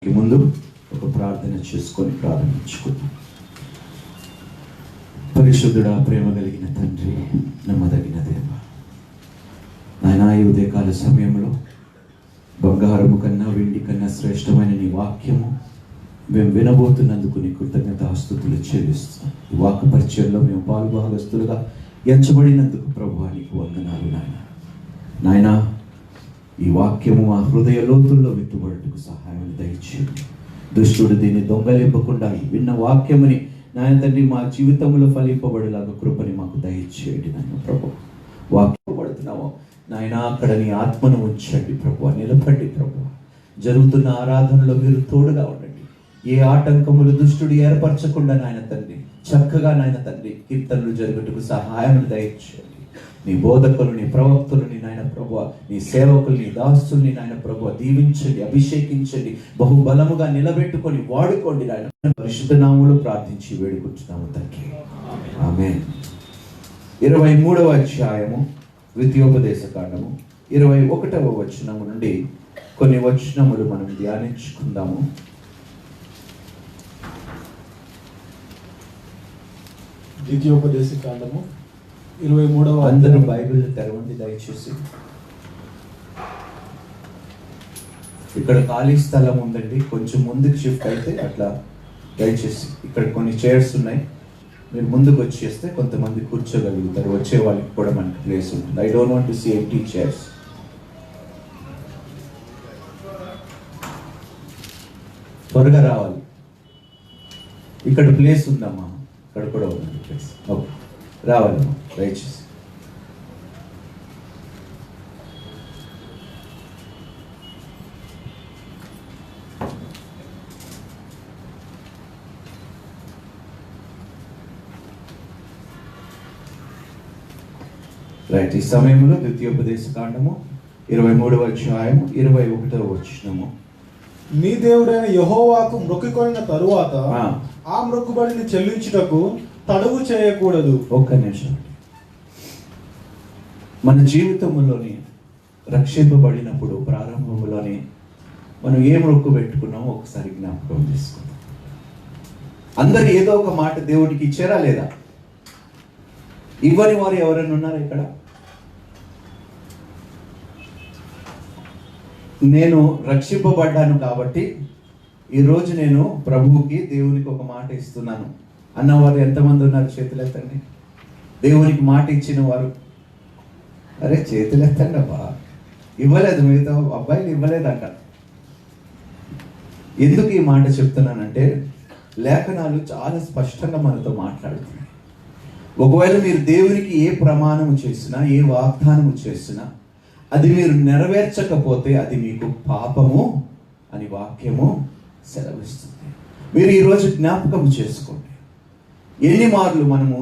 ఈ ముందు ఒక ప్రార్థన చేసుకొని ప్రారంభించుకుందాం. పరిశుద్ధుడా, ప్రేమ కలిగిన తండ్రి, నమ్మదగిన దేవ, నాయనా, ఈ ఉదయకాల సమయంలో బంగారము కన్నా వెండి కన్నా శ్రేష్టమైన నీ వాక్యము మేము వినబోతున్నందుకు నీ కృతజ్ఞతాస్తుతులు చెల్లిస్తున్నాం. ఈ వాక్య పరిచయంలో మేము పాలుభాగస్తులుగా ఎంచబడినందుకు ప్రభువా నీకు వందనాలు. నాయనా, ఈ వాక్యము మా హృదయ లోతుల్లో విత్తుబడుటకు సహాయం దయచేయండి. దుష్టుడు దీన్ని దొంగలింపకుండా విన్న వాక్యముని నాయన తండ్రి మా జీవితంలో ఫలింపబడేలాగా కృపని మాకు దయచేయండి. నాయన ప్రభు, వాక్యం పడుతున్నాము నాయన, అక్కడ నీ ఆత్మను ఉంచండి ప్రభు, నిలబడి ప్రభు, జరుగుతున్న ఆరాధనలో మీరు తోడుగా ఉండండి. ఏ ఆటంకములు దుష్టుడు ఏర్పరచకుండా నాయన తండ్రి చక్కగా నాయన తండ్రి కీర్తనలు జరుగుటకు సహాయం దయచేయండి. నీ బోధకులని, ప్రవక్తులని నాయన ప్రభు, నీ సేవకుల్ని, దాసుల్ని నాయన ప్రభు దీవించండి, అభిషేకించండి, బహుబలముగా నిలబెట్టుకొని వాడుకోండి నాయన. పరిశుద్ధ నామములో ప్రార్థించి వేడుకుంటున్నాము తండ్రి, ఆమేన్. 23వ అధ్యాయము ద్వితీయోపదేశ కాండము 21వ వచనము నుండి కొన్ని వచనములు మనం ధ్యానించుకుందాము. ద్వితీయోపదేశ కాండము 23వ. అందరూ బైబిల్ తెరవండి దయచేసి. ఇక్కడ ఖాళీ స్థలం ఉందండి, కొంచెం ముందుకు షిఫ్ట్ అయితే అట్లా దయచేసి. ఇక్కడ కొన్ని చైర్స్ ఉన్నాయి, మీరు ముందుకు వచ్చేస్తే కొంతమంది కూర్చోగలుగుతారు, వచ్చే వాళ్ళకి కూడా మనకి ప్లేస్ ఉంటుంది. I don't want to see empty chairs. త్వరగా రావాలి, ఇక్కడ ప్లేస్ ఉందమ్మా, ఇక్కడ కూడా ఉంది ప్లేస్. ఓకే, రావాలమ్మా దయచేసి. రైట్, ఈ సమయంలో ద్వితీయోపదేశ కాండము 23వ అధ్యాయము 21వ వచనము. నీ దేవుడైన యెహోవాకు మొక్కుకొనిన తరువాత ఆ మొక్కుబడిని చెల్లించుటకు తడువు చేయకూడదు. ఒక్క నిమిషం. మన జీవితంలోని రక్షింపబడినప్పుడు ప్రారంభంలోనే మనం ఏ మొక్కు పెట్టుకున్నామో ఒకసారి జ్ఞాపకం చేసుకుందాం. అందరు ఏదో ఒక మాట దేవుడికి ఇచ్చారా లేదా? ఇవ్వని వారు ఎవరైనా ఉన్నారా ఇక్కడ? నేను రక్షింపబడ్డాను కాబట్టి ఈరోజు నేను ప్రభువుకి, దేవునికి ఒక మాట ఇస్తున్నాను అన్నవారు ఎంతమంది ఉన్నారు? చేతులు ఎత్తండి. దేవునికి మాట ఇచ్చిన వారు, అరే చేతులు ఎత్తండి అబ్బా. ఇవ్వలేదు, మిగతా అబ్బాయిలు ఇవ్వలేదంట. ఎందుకు ఈ మాట చెప్తున్నానంటే లేఖనాలు చాలా స్పష్టంగా మనతో మాట్లాడుతున్నాయి. ఒకవేళ మీరు దేవునికి ఏ ప్రమాణము చేసినా, ఏ వాగ్దానము చేసినా, అది మీరు నెరవేర్చకపోతే అది మీకు పాపము అని వాక్యము సెలవిస్తుంది. మీరు ఈరోజు జ్ఞాపకం చేసుకోండి, ఎన్ని మార్లు మనము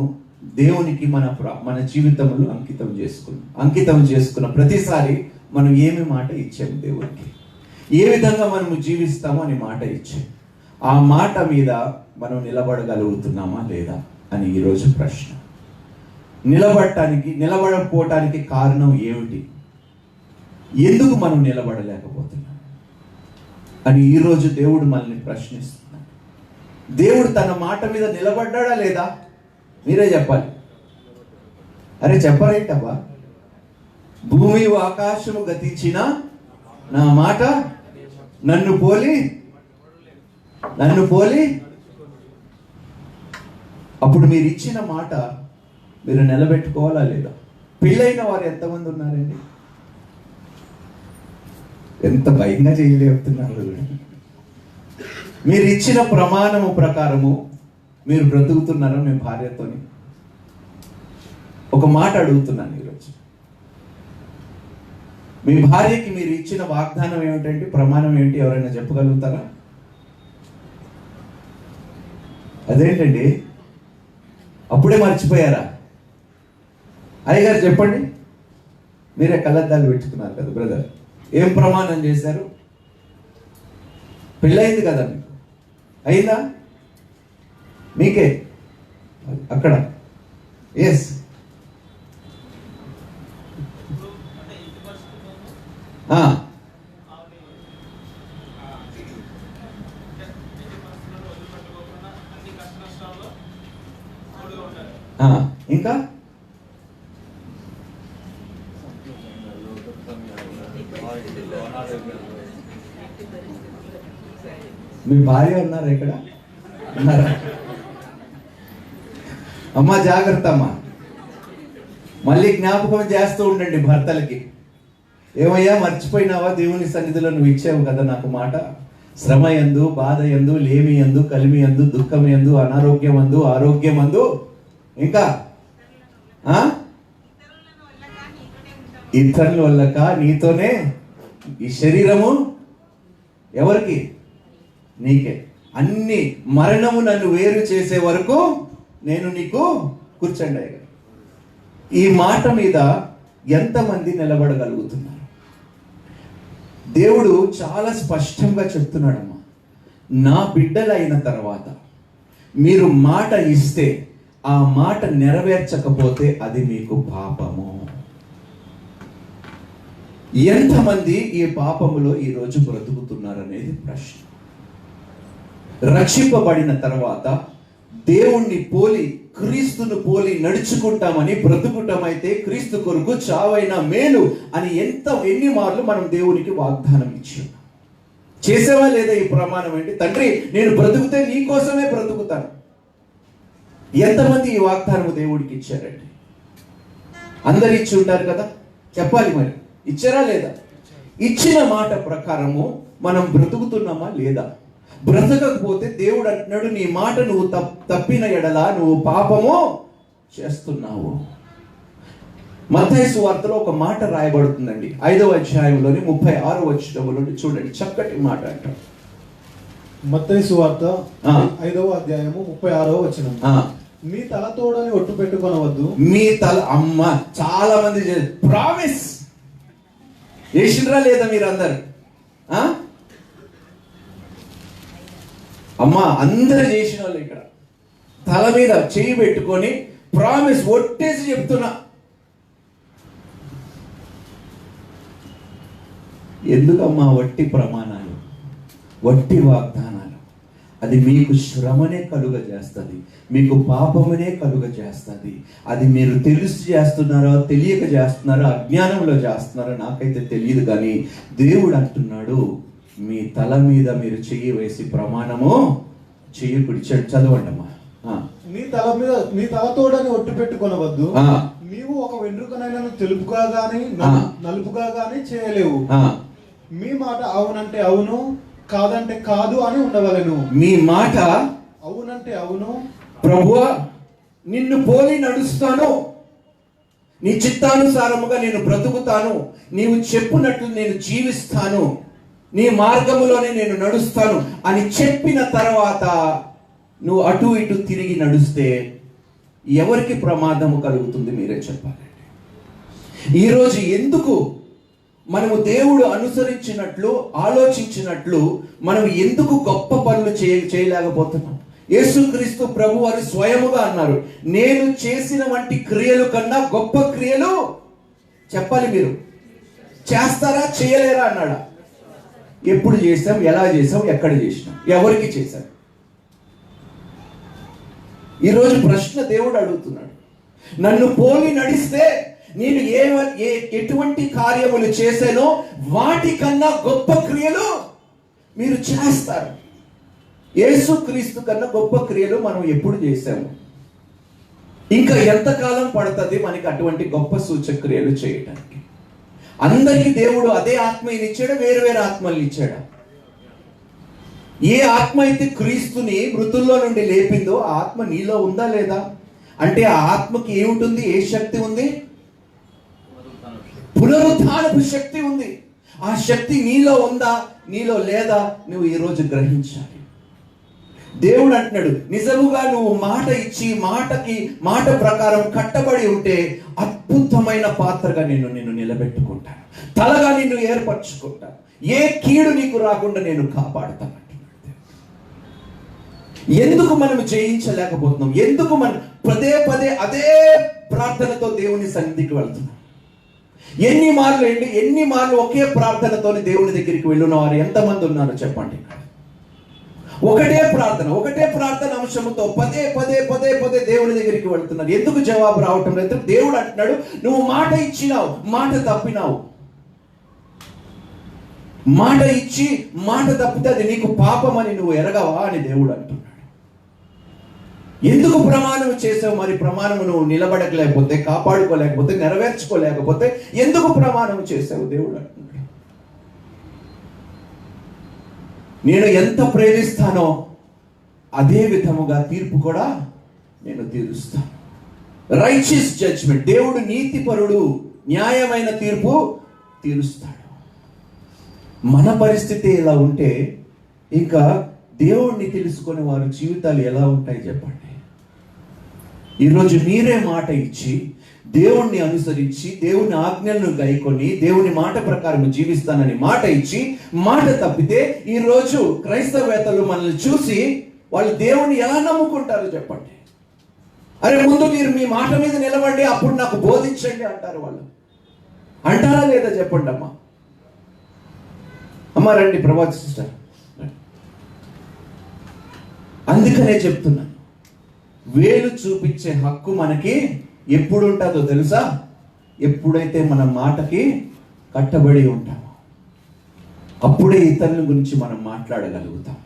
దేవునికి మన జీవితంలో అంకితం చేసుకున్న ప్రతిసారి మనం ఏమి మాట ఇచ్చాము దేవునికి, ఏ విధంగా మనము జీవిస్తామో అని మాట ఇచ్చాము. ఆ మాట మీద మనం నిలబడగలుగుతున్నామా లేదా అని ఈరోజు ప్రశ్న. నిలబడకపోవటానికి కారణం ఏమిటి? ఎందుకు మనం నిలబడలేకపోతున్నాం అని ఈరోజు దేవుడు మనల్ని ప్రశ్నిస్తున్నాడు. దేవుడు తన మాట మీద నిలబడ్డాడా లేదా? మీరే చెప్పాలి. అరే చెప్పరేంటబ్బా? భూమి ఆకాశము గతించిన నా మాట నన్ను పోలి అప్పుడు మీరు ఇచ్చిన మాట మీరు నిలబెట్టుకోవాలా లేదా? పెళ్ళైన వారు ఎంతమంది ఉన్నారండి? ఎంత భయంగా చేయలేపుతున్నారు. మీరు ఇచ్చిన ప్రమాణము ప్రకారము మీరు బ్రతుకుతున్నారా? మీ భార్యతోని ఒక మాట అడుగుతున్నాను ఈరోజు. మీ భార్యకి మీరు ఇచ్చిన వాగ్దానం ఏమిటంటే, ప్రమాణం ఏంటి? ఎవరైనా చెప్పగలుగుతారా? అదేంటండి, అప్పుడే మర్చిపోయారా? అయ్యగారు చెప్పండి. మీరే కళ్ళద్దాలు పెట్టుకున్నారు కదా బ్రదర్, ఏం ప్రమాణం చేశారు? పెళ్ళయింది కదా మీకు, అయిందా? మీకే అక్కడ ఎస్ ఇంకా మీ భార్య ఉన్నారా ఇక్కడ? ఉన్నారా? అమ్మా జాగ్రత్త అమ్మా, మళ్ళీ జ్ఞాపకం చేస్తూ ఉండండి భర్తలకి. ఏమయ్యా మర్చిపోయినావా? దేవుని సన్నిధిలో నువ్వు ఇచ్చావు కదా నాకు మాట. శ్రమ యందు, బాధ యందు, లేమి యందు, కలిమి యందు, దుఃఖం యందు, అనారోగ్యం అందు, ఆరోగ్యం అందు, ఇంకా ఇతరుల వల్లక నీతోనే. ఈ శరీరము ఎవరికి? నీకే. అన్ని మరణము నన్ను వేరు చేసే వరకు నేను నీకు కూర్చోండి. ఈ మాట మీద ఎంతమంది నిలబడగలుగుతున్నారు? దేవుడు చాలా స్పష్టంగా చెప్తున్నాడమ్మా, నా బిడ్డలైన తర్వాత మీరు మాట ఇస్తే ఆ మాట నెరవేర్చకపోతే అది మీకు పాపము. ఎంతమంది ఈ పాపములో ఈరోజు బ్రతుకుతున్నారనేది ప్రశ్న. రక్షింపబడిన తర్వాత దేవుణ్ణి పోలి, క్రీస్తును పోలి నడుచుకుంటామని బ్రతుకుటమైతే క్రీస్తు కొరకు చావైన మేలు అని ఎన్ని మార్లు మనం దేవునికి వాగ్దానం ఇచ్చాం. చేసేవా లేదా ఈ ప్రమాణం? ఏంటి? తండ్రి నేను బ్రతుకుతే నీ కోసమే బ్రతుకుతాను. ఎంతమంది ఈ వాగ్దానం దేవుడికి ఇచ్చారండి? అందరు ఇచ్చి ఉంటారు కదా, చెప్పాలి మరి. ఇచ్చారా లేదా? ఇచ్చిన మాట ప్రకారము మనం బ్రతుకుతున్నామా లేదా? బ్రతకకపోతే దేవుడు అంటున్నాడు, నీ మాట నువ్వు తప్పిన ఎడల నువ్వు పాపము చేస్తున్నావు. మత్తయి సువార్తలో ఒక మాట రాయబడుతుందండి, 5వ అధ్యాయంలోని 36వ వచనంలో చూడండి, చక్కటి మాట అంటారు. మత్తయి సువార్త 5వ అధ్యాయము 36వ వచనం. మీ తలతోడని ఒట్టు పెట్టుకొనవద్దు. మీ తల, అమ్మ చాలా మంది ప్రామిస్ చేసిండ్రా లేదా మీరు అందరు? అమ్మా అందరు చేసిన వాళ్ళు ఇక్కడ తల మీద చేయి పెట్టుకొని ప్రామిస్ ఒట్టేసి చెప్తున్నా. ఎందుకమ్మా వట్టి ప్రమాణాలు, వట్టి వాగ్దానాలు? అది మీకు శ్రమనే కలుగ చేస్తుంది, మీకు పాపమునే కలుగ చేస్తుంది. అది మీరు తెలిసి చేస్తున్నారో తెలియక చేస్తున్నారో అజ్ఞానంలో చేస్తున్నారో నాకైతే తెలియదు, కానీ దేవుడు అంటున్నాడు, మీ తల మీద మీరు చెయ్యి వేసి ప్రమాణము చెయ్యకుడి. చదవండి అమ్మా. నీ తలతోడని ఒట్టు పెట్టుకొనవద్దు. నీవు ఒక వెంట్రుకనైనా తెలుపుగా గాని నలుపుగా గాని చేయలేవు. మీ మాట అవునంటే అవును, కాదంటే కాదు అని ఉండవలెను. మీ మాట అవునంటే అవును, ప్రభువా నిన్ను పోలి నడుస్తాను, నీ చిత్తానుసారముగా నేను బ్రతుకుతాను, నీవు చెప్పినట్లు నేను జీవిస్తాను, నీ మార్గములోనే నేను నడుస్తాను అని చెప్పిన తర్వాత నువ్వు అటు ఇటు తిరిగి నడుస్తే ఎవరికి ప్రమాదము కలుగుతుంది? మీరే చెప్పాలి. ఈరోజు ఎందుకు మనము దేవుడు అనుసరించినట్లు ఆలోచించినట్లు మనం ఎందుకు గొప్ప పనులు చేయలేకపోతున్నాం? యేసుక్రీస్తు ప్రభు వారు స్వయముగా అన్నారు, నేను చేసిన వంటి క్రియలు కన్నా గొప్ప క్రియలు చెప్పాలి మీరు. చేస్తారా చేయలేరా అన్నాడా? ఎప్పుడు చేసాం, ఎలా చేసాం, ఎక్కడ చేసినాం, ఎవరికి చేశాం? ఈరోజు ప్రశ్న దేవుడు అడుగుతున్నాడు. నన్ను పోలి నడిస్తే నేను ఎటువంటి కార్యములు చేశానో వాటికన్నా గొప్ప క్రియలు మీరు చేస్తారు. యేసుక్రీస్తు కన్నా గొప్ప క్రియలు మనం ఎప్పుడు చేశాము? ఇంకా ఎంతకాలం పడుతుంది మనకి అటువంటి గొప్ప సూచక్రియలు చేయడానికి? అందరికీ దేవుడు అదే ఆత్మని ఇచ్చాడా, వేరు వేరు ఆత్మల్ని ఇచ్చాడా? ఏ ఆత్మ అయితే క్రీస్తుని మృతుల్లో నుండి లేపిందో ఆ ఆత్మ నీలో ఉందా లేదా? అంటే ఆ ఆత్మకి ఏముంటుంది? ఏ శక్తి ఉంది? పునరుత్థానపు శక్తి ఉంది. ఆ శక్తి నీలో ఉందా, నీలో లేదా? నువ్వు ఈరోజు గ్రహించాలి. దేవుడు అంటున్నాడు, నిజముగా నువ్వు మాట ఇచ్చి మాట ప్రకారం కట్టబడి ఉంటే అద్భుతమైన పాత్రగా నిన్ను నిలబెట్టుకుంటాను, తలగా నిన్ను ఏర్పరచుకుంటాను, ఏ కీడు నీకు రాకుండా నేను కాపాడుతాను. ఎందుకు మనం జయించలేకపోతున్నాం? ఎందుకు మనం పదే పదే అదే ప్రార్థనతో దేవుని సన్నిధికి వెళ్తున్నాం? ఎన్ని మార్లు ఒకే ప్రార్థనతో దేవుని దగ్గరికి వెళ్ళిన వారు ఎంతమంది ఉన్నారు చెప్పండి. ఒకటే ప్రార్థన అంశంతో పదే పదే పదే పదే దేవుని దగ్గరికి వెళ్తున్నారు. ఎందుకు జవాబు రావటం లేదు? దేవుడు అంటున్నాడు, నువ్వు మాట ఇచ్చినావు, మాట తప్పినావు. మాట ఇచ్చి మాట తప్పితే అది నీకు పాపం అని నువ్వు ఎరగవా అని దేవుడు అంటున్నాడు. ఎందుకు ప్రమాణం చేసావు? మరి ప్రమాణం నువ్వు నిలబడలేకపోతే, కాపాడుకోలేకపోతే, నెరవేర్చుకోలేకపోతే ఎందుకు ప్రమాణం చేసావు? దేవుడు అంటున్నాడు, నేను ఎంత ప్రేమిస్తానో అదే విధముగా తీర్పు కూడా నేను తీరుస్తాను. రైచియస్ జడ్జ్మెంట్, దేవుడు నీతిపరుడు, న్యాయమైన తీర్పు తీరుస్తాడు. మన పరిస్థితి ఎలా ఉంటే ఇంకా దేవుణ్ణి తెలుసుకునే వారి జీవితాలు ఎలా ఉంటాయి చెప్పండి. ఈరోజు మీరే మాట ఇచ్చి, దేవుణ్ణి అనుసరించి, దేవుని ఆజ్ఞలను గైకొని, దేవుని మాట ప్రకారం జీవిస్తానని మాట ఇచ్చి మాట తప్పితే ఈరోజు క్రైస్తవేత్తలు మనల్ని చూసి వాళ్ళు దేవుణ్ణి ఎలా నమ్ముకుంటారు చెప్పండి. అరే ముందు మీరు మీ మాట మీద నిలబడి అప్పుడు నాకు బోధించండి అంటారు వాళ్ళు. అంటారా లేదా చెప్పండి అమ్మా. అమ్మ రండి, ప్రభాత్ సిస్టర్. అందుకనే చెప్తున్నాను, వేలు చూపించే హక్కు మనకి ఎప్పుడు ఉంటుందో తెలుసా? ఎప్పుడైతే మన మాటకి కట్టబడి ఉంటామో అప్పుడే ఇతరుల గురించి మనం మాట్లాడగలుగుతాం.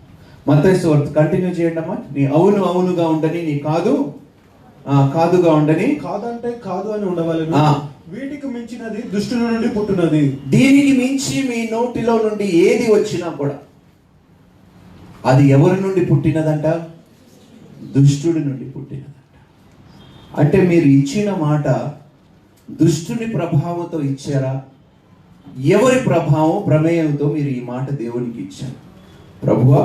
మత్తయి సువార్త కంటిన్యూ చేయండి అమ్మా. నీ అవును అవునుగా ఉండని, నీ కాదు కాదుగా ఉండని. కాదంటే కాదు అని ఉండవలెను. వీటికి మించినది దుష్టుని నుండి పుట్టినది. దీనికి మించి మీ నోటిలో నుండి ఏది వచ్చినా కూడా అది ఎవరి నుండి పుట్టినదంట? దుష్టుడి నుండి పుట్టినదంట. అంటే మీరు ఇచ్చిన మాట దుష్టుని ప్రభావంతో ఇచ్చారా? ఎవరి ప్రభావం ప్రమేయంతో మీరు ఈ మాట దేవునికి ఇచ్చారు? ప్రభువా,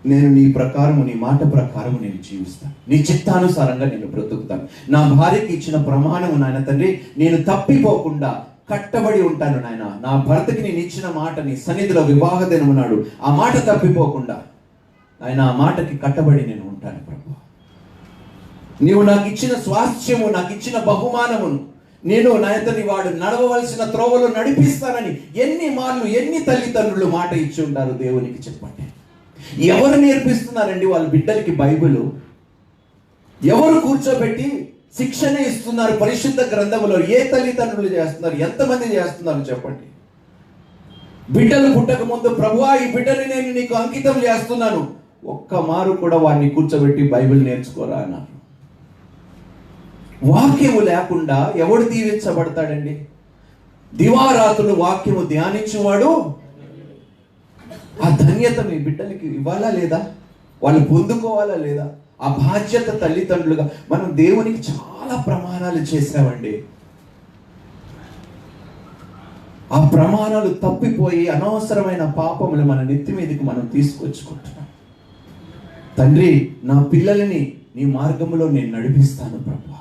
నేను నీ ప్రకారము, నీ మాట ప్రకారము నేను జీవిస్తాను, నీ చిత్తానుసారంగా నేను బ్రతుకుతాను. నా భార్యకి ఇచ్చిన ప్రమాణము నాయన తండ్రి, నేను తప్పిపోకుండా కట్టబడి ఉంటాను నాయన. నా భర్తకి నేను ఇచ్చిన మాట, నీ సన్నిధిలో వివాహ దినము నాడు ఆ మాట తప్పిపోకుండా ఆయన ఆ మాటకి కట్టబడి నేను ఉంటాను. ప్రభు, నీవు నాకు ఇచ్చిన స్వాస్థ్యము, నాకు ఇచ్చిన బహుమానమును నేను నాయతని వాడు నడవవలసిన త్రోవలో నడిపిస్తానని ఎన్ని మార్లు, ఎన్ని తల్లిదండ్రులు మాట ఇచ్చి ఉంటారు దేవునికి చెప్పండి. ఎవరు నేర్పిస్తున్నారండి వాళ్ళ బిడ్డలకి బైబిల్? ఎవరు కూర్చోబెట్టి శిక్షణ ఇస్తున్నారు పరిశుద్ధ గ్రంథములో? ఏ తల్లిదండ్రులు చేస్తున్నారు? ఎంతమంది చేస్తున్నారు చెప్పండి. బిడ్డలు పుట్టక ముందు, ప్రభువా ఈ బిడ్డని నేను నీకు అంకితం చేస్తున్నాను, ఒక్క మారు కూడా వాడిని కూర్చోబెట్టి బైబిల్ నేర్చుకోరా అన్నారు. వాక్యము లేకుండా ఎవడు దీవించబడతాడండి? దివారాత్రులు వాక్యము ధ్యానించువాడు ఆ ధన్యత మీ బిడ్డలకి ఇవ్వాలా లేదా? వాళ్ళు పొందుకోవాలా లేదా? ఆ బాధ్యత తల్లిదండ్రులుగా మనం దేవునికి చాలా ప్రమాణాలు చేసామండి. ఆ ప్రమాణాలు తప్పిపోయి అనవసరమైన పాపములు మన నెత్తి మీదకి మనం తీసుకొచ్చుకుంటున్నాం. తండ్రి, నా పిల్లల్ని నీ మార్గంలో నేను నడిపిస్తాను ప్రభు.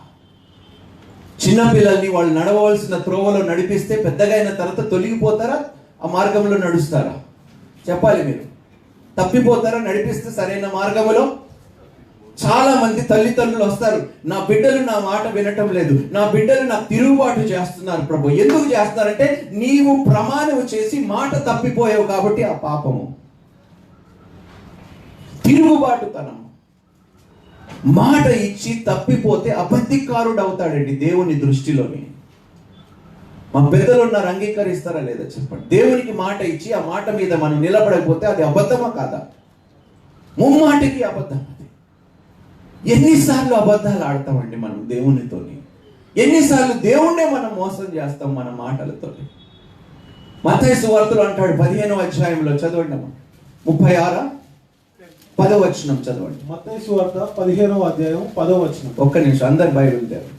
చిన్న పిల్లల్ని వాళ్ళు నడవలసిన త్రోవలో నడిపిస్తే పెద్దగా అయిన తర్వాత తొలగిపోతారా? ఆ మార్గంలో నడుస్తారా? చెప్పాలి మీరు. తప్పిపోతారా నడిపిస్తే సరైన మార్గంలో? చాలా మంది తల్లిదండ్రులు వస్తారు, నా బిడ్డలు నా మాట వినటం లేదు, నా బిడ్డలు నాకు తిరుగుబాటు చేస్తున్నారు ప్రభు. ఎందుకు చేస్తున్నారంటే నీవు ప్రమాణం చేసి మాట తప్పిపోయావు కాబట్టి ఆ పాపము, తిరుగుబాటుతనం. మాట ఇచ్చి తప్పిపోతే అబద్ధికారుడు అవుతాడండి దేవుని దృష్టిలోని. మా పెద్దలు ఉన్నారు, అంగీకరిస్తారా లేదా చెప్పండి. దేవునికి మాట ఇచ్చి ఆ మాట మీద మనం నిలబడకపోతే అది అబద్ధమా కాదా? ముమ్మాటికి అబద్ధం. ఎన్నిసార్లు అబద్ధాలు ఆడతామండి మనం దేవునితోని? ఎన్నిసార్లు దేవుణ్ణే మనం మోసం చేస్తాం మన మాటలతో? మత్తయి సువార్తలో అంటాడు 15వ అధ్యాయంలో, చదవండి 36 10వ వచనం చదవండి. మత్తయి సువార్త 15వ అధ్యాయం 10వ వచనం. ఒక్క నిమిషం, అందరు బైబిల్ తెరవండి.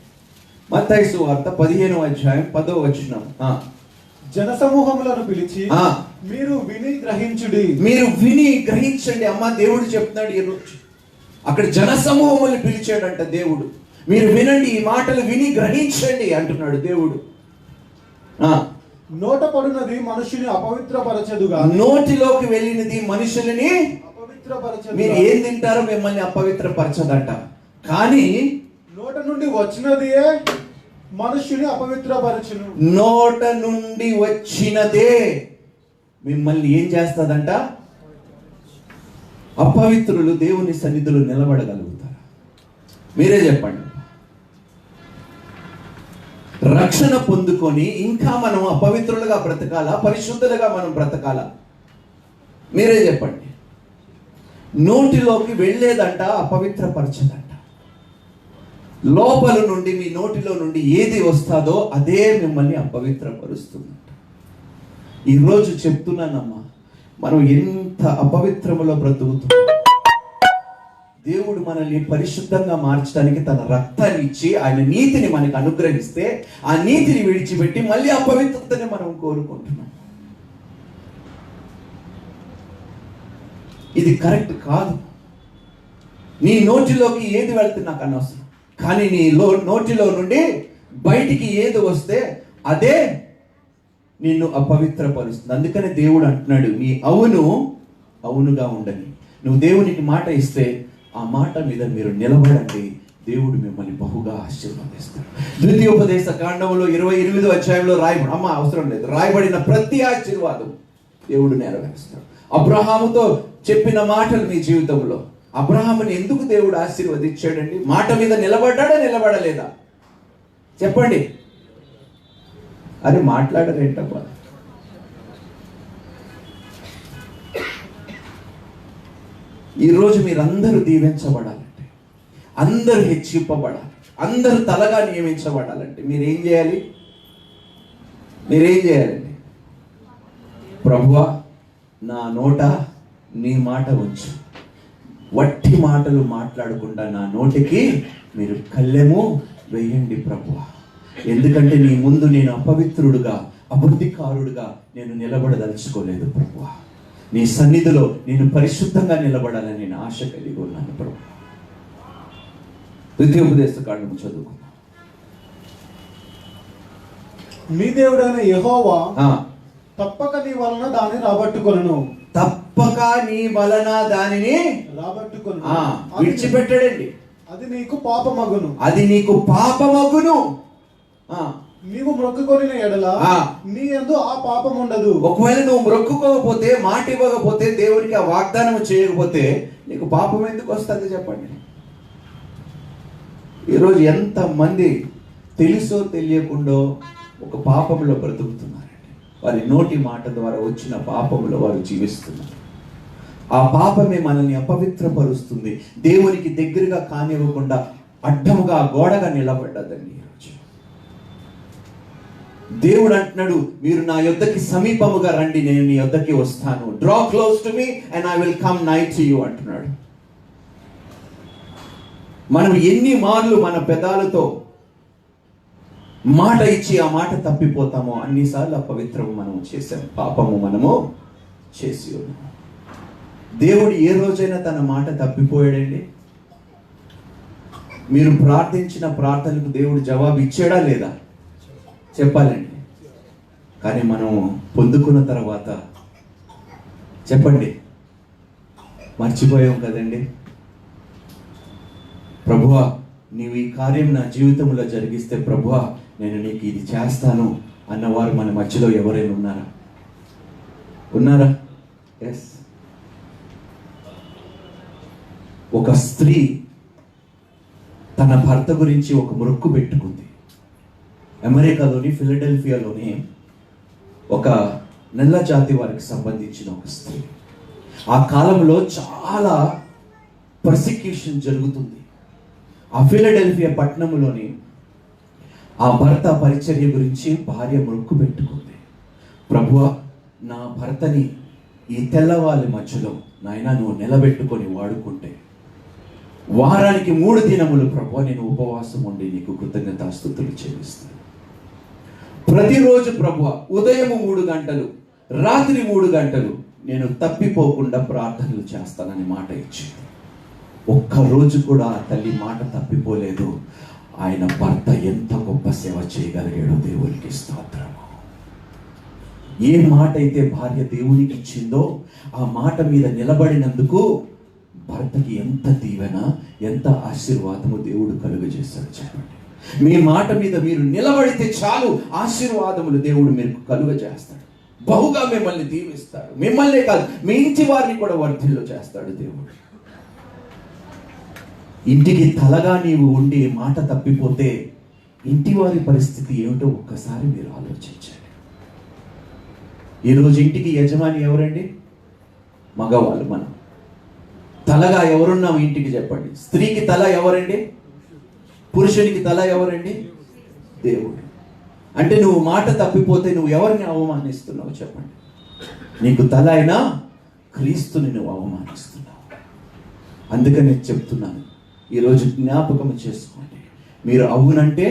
మత్తయి సువార్త 15వ అధ్యాయం 10వ వచనం. జన సమూహములను పిలిచి మీరు విని గ్రహించుడి. మీరు విని గ్రహించండి. అమ్మా దేవుడు చెప్తున్నాడు ఈరోజు. అక్కడ జన సమూహములను పిలిచాడంట దేవుడు. మీరు వినండి, ఈ మాటలు విని గ్రహించండి అంటున్నాడు దేవుడు. నోట పడినది మనుషుని అపవిత్రపరచదుగా. నోటిలోకి వెళ్ళినది మనుషులని అపవిత్రపరచదు. మీరు ఏం తింటారో మిమ్మల్ని అపవిత్రపరచదంట. కానీ నోట నుండి వచ్చినదే మనుషుని అపవిత్రపరచును. నోట నుండి వచ్చినదే మిమ్మల్ని ఏం చేస్తుందంట? అపవిత్రులు దేవుని సన్నిధిలో నిలబడగలుగుతారా? మీరే చెప్పండి. రక్షణ పొందుకొని ఇంకా మనం అపవిత్రులుగా బ్రతకాలా, పరిశుద్ధులుగా మనం బ్రతకాలా? మీరే చెప్పండి. నోటిలోకి వెళ్ళేదంట అపవిత్రపరచదంట. లోపల నుండి, మీ నోటిలో నుండి ఏది వస్తుందో అదే మిమ్మల్ని అపవిత్రపరుస్తుందంట. ఈరోజు చెప్తున్నానమ్మా, మనం ఎంత అపవిత్రములో బ్రతుకుతున్నాం. దేవుడు మనల్ని పరిశుద్ధంగా మార్చడానికి తన రక్తాన్ని ఇచ్చి ఆయన నీతిని మనకు అనుగ్రహిస్తే ఆ నీతిని విడిచిపెట్టి మళ్ళీ అపవిత్రతని మనం కోరుకుంటున్నాం. ఇది కరెక్ట్ కాదు. నీ నోటిలోకి ఏది వెళ్తే నాకు అనవసరం, కానీ నీ నోటిలో నుండి బయటికి ఏది వస్తే అదే నిన్ను అపవిత్రపరుస్తుంది. అందుకని దేవుడు అంటున్నాడు, నీ అవును అవునుగా ఉండని. నువ్వు దేవునికి మాట ఇస్తే ఆ మాట మీద మీరు నిలబడండి, దేవుడు మిమ్మల్ని బహుగా ఆశీర్వదిస్తాడు. ద్వితీయోపదేశ కాండంలో 28వ అధ్యాయంలో రాయబడిన ప్రతి ఆశీర్వాదం దేవుడు నెరవేరుస్తాడు. అబ్రహాముతో చెప్పిన మాటలు మీ జీవితంలో, అబ్రహాముని ఎందుకు దేవుడు ఆశీర్వదించాడండి? మాట మీద నిలబడ్డాడా, నిలబడలేదా? చెప్పండి. అది మాట్లాడరేంటబ్బా? ఈరోజు మీరందరూ దీవించబడాలంటే, అందరూ హెచ్చింపబడాలి, అందరూ తలగా నియమించబడాలంటే మీరేం చేయాలి? మీరేం ప్రభువా, నా నోట నీ మాట ఉంచు. వట్టి మాటలు మాట్లాడకుండా నా నోటికి మీరు కళ్ళెము వేయండి ప్రభువా. ఎందుకంటే నీ ముందు నేను అపవిత్రుడుగా, అబుద్ధికారుడుగా నేను నిలబడదలుచుకోలేదు ప్రభువా. నీ సన్నిధిలో నేను పరిశుద్ధంగా నిలబడాలని నేను ఆశ కలిగి ఉన్నాను ప్రభు. ద్వితీయోపదేశ కాండం చదువుకున్నాం. మీ దేవుడైన యెహోవా తప్పక నీ వలన దానిని రాబట్టుకొనును. తప్పక నీ వలన దానిని రాబట్టుకొనును. విడిచిపెట్టడండి. అది నీకు పాపమగును. అది నీకు పాపమగును. నీవు మొక్కుకొనిన ఎడల నీ యందు ఆ పాపం ఉండదు. ఒకవేళ నువ్వు మొక్కుకోకపోతే, మాట ఇవ్వకపోతే, దేవునికి ఆ వాగ్దానం చేయకపోతే నీకు పాపం ఎందుకు వస్తుంది చెప్పండి. ఈరోజు ఎంతమంది తెలుసో తెలియకుండా ఒక పాపంలో బ్రతుకుతున్నారండి. వారి నోటి మాట ద్వారా వచ్చిన పాపంలో వారు జీవిస్తున్నారు. ఆ పాపమే మనల్ని అపవిత్రపరుస్తుంది. దేవునికి దగ్గరగా కానివ్వకుండా అడ్డముగా, గోడగా నిలబడ్డదండి. దేవుడు అంటున్నాడు, మీరు నా యొద్దకి సమీపముగా రండి, నేను నీ యొద్దకి వస్తాను. Draw close to me and I will come నై టు యు అంటున్నాడు. మనం ఎన్ని మార్లు మన పెదాలతో మాట ఇచ్చి ఆ మాట తప్పిపోతామో అన్నిసార్లు అపవిత్రము మనం చేసాం, పాపము మనము చేసి ఉన్నాం. దేవుడు ఏ రోజైనా తన మాట తప్పిపోయాడండి? మీరు ప్రార్థించిన ప్రార్థనలకు దేవుడు జవాబు ఇచ్చాడా లేదా చెప్పాలండి. కానీ మనం పొందుకున్న తర్వాత చెప్పండి, మర్చిపోయాం కదండి. ప్రభువా, నీవు ఈ కార్యం నా జీవితంలో జరిగిస్తే ప్రభువా నేను నీకు ఇది చేస్తాను అన్నవారు మన మధ్యలో ఎవరైనా ఉన్నారా? ఎస్. ఒక స్త్రీ తన భర్త గురించి ఒక మొక్కు పెట్టుకుంది. అమెరికాలోని ఫిలడెల్ఫియాలోని ఒక నల్ల జాతి వారికి సంబంధించిన ఒక స్త్రీ. ఆ కాలంలో చాలా పర్సిక్యూషన్ జరుగుతుంది. ఆ ఫిలడెల్ఫియా పట్టణంలోని ఆ భర్త పరిచర్య గురించి భార్య మొక్కు పెట్టుకుంది. ప్రభువా, నా భర్తని ఈ తెల్లవాళ్ళ మధ్యలో నాయన నువ్వు నిలబెట్టుకొని వాడుకుంటే వారానికి 3 దినములు ప్రభువా నేను ఉపవాసం ఉండి నీకు కృతజ్ఞతాస్తుతులు చెల్లిస్తాను. ప్రతిరోజు ప్రభువా ఉదయం 3 గంటలు, రాత్రి 3 గంటలు నేను తప్పిపోకుండా ప్రార్థనలు చేస్తానని మాట ఇచ్చింది. ఒక్కరోజు కూడా ఆ తల్లి మాట తప్పిపోలేదు. ఆయన భర్త ఎంత గొప్ప సేవ చేయగలిగాడో దేవునికి స్తోత్రము. ఏ మాట అయితే భార్య దేవునికి ఇచ్చిందో ఆ మాట మీద నిలబడినందుకు భర్తకి ఎంత దీవెన, ఎంత ఆశీర్వాదము దేవుడు కలుగజేశాడు. చెప్పండి, మీ మాట మీద మీరు నిలబడితే చాలు ఆశీర్వాదములు దేవుడు మీకు కలుగజేస్తాడు. బహుగా మిమ్మల్ని దీవిస్తాడు. మిమ్మల్నే కాదు, మీ ఇంటి వారిని కూడా వర్ధిల్లు చేస్తాడు దేవుడు. ఇంటికి తలగా నీవు ఉండి మాట తప్పిపోతే ఇంటి వారి పరిస్థితి ఏమిటో ఒక్కసారి మీరు ఆలోచించండి. ఈరోజు ఇంటికి యజమాని ఎవరండి? మగవాళ్ళు. మనం తలగా ఎవరున్నాం ఇంటికి చెప్పండి. స్త్రీకి తల ఎవరండి? పురుషునికి తల ఎవరండి? దేవుడు. అంటే నువ్వు మాట తప్పిపోతే నువ్వు ఎవరిని అవమానిస్తున్నావు చెప్పండి? నీకు తల అయినా క్రీస్తుని నువ్వు అవమానిస్తున్నావు. అందుకని నేను చెప్తున్నాను, ఈరోజు జ్ఞాపకం చేసుకోండి. మీరు అవునంటే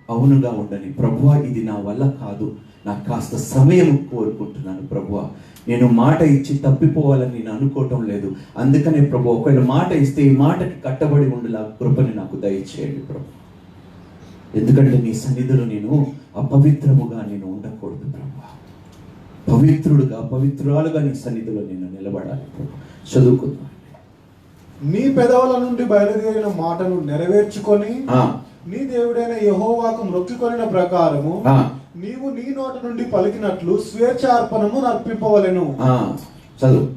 అవునుగా ఉండని. ప్రభువా, ఇది నా వల్ల కాదు, నాకు కాస్త సమయం కోరుకుంటున్నాను ప్రభువా, నేను మాట ఇచ్చి తప్పిపోవాలని నేను అనుకోవటం లేదు. అందుకనే ప్రభు, ఒకవేళ మాట ఇస్తే ఈ మాటకి కట్టబడి ఉండేలా కృపని నాకు దయచేయండి ప్రభు. ఎందుకంటే నీ సన్నిధిలో నేను అపవిత్రముగా నేను ఉండకూడదు ప్రభు. పవిత్రుడుగా, పవిత్రురాలుగా నీ సన్నిధిలో నేను నిలబడాలి ప్రభు. చదువుకుందాం. నీ పెదవుల నుండి బయలుదేరిన మాటను నెరవేర్చుకొని నీ దేవుడైన యెహోవాకు మొక్కుకొనిన ప్రకారము నీవు నీ నోట నుండి పలికినట్లు స్వేచ్ఛార్పణము అర్పింపవలెను. చదువు.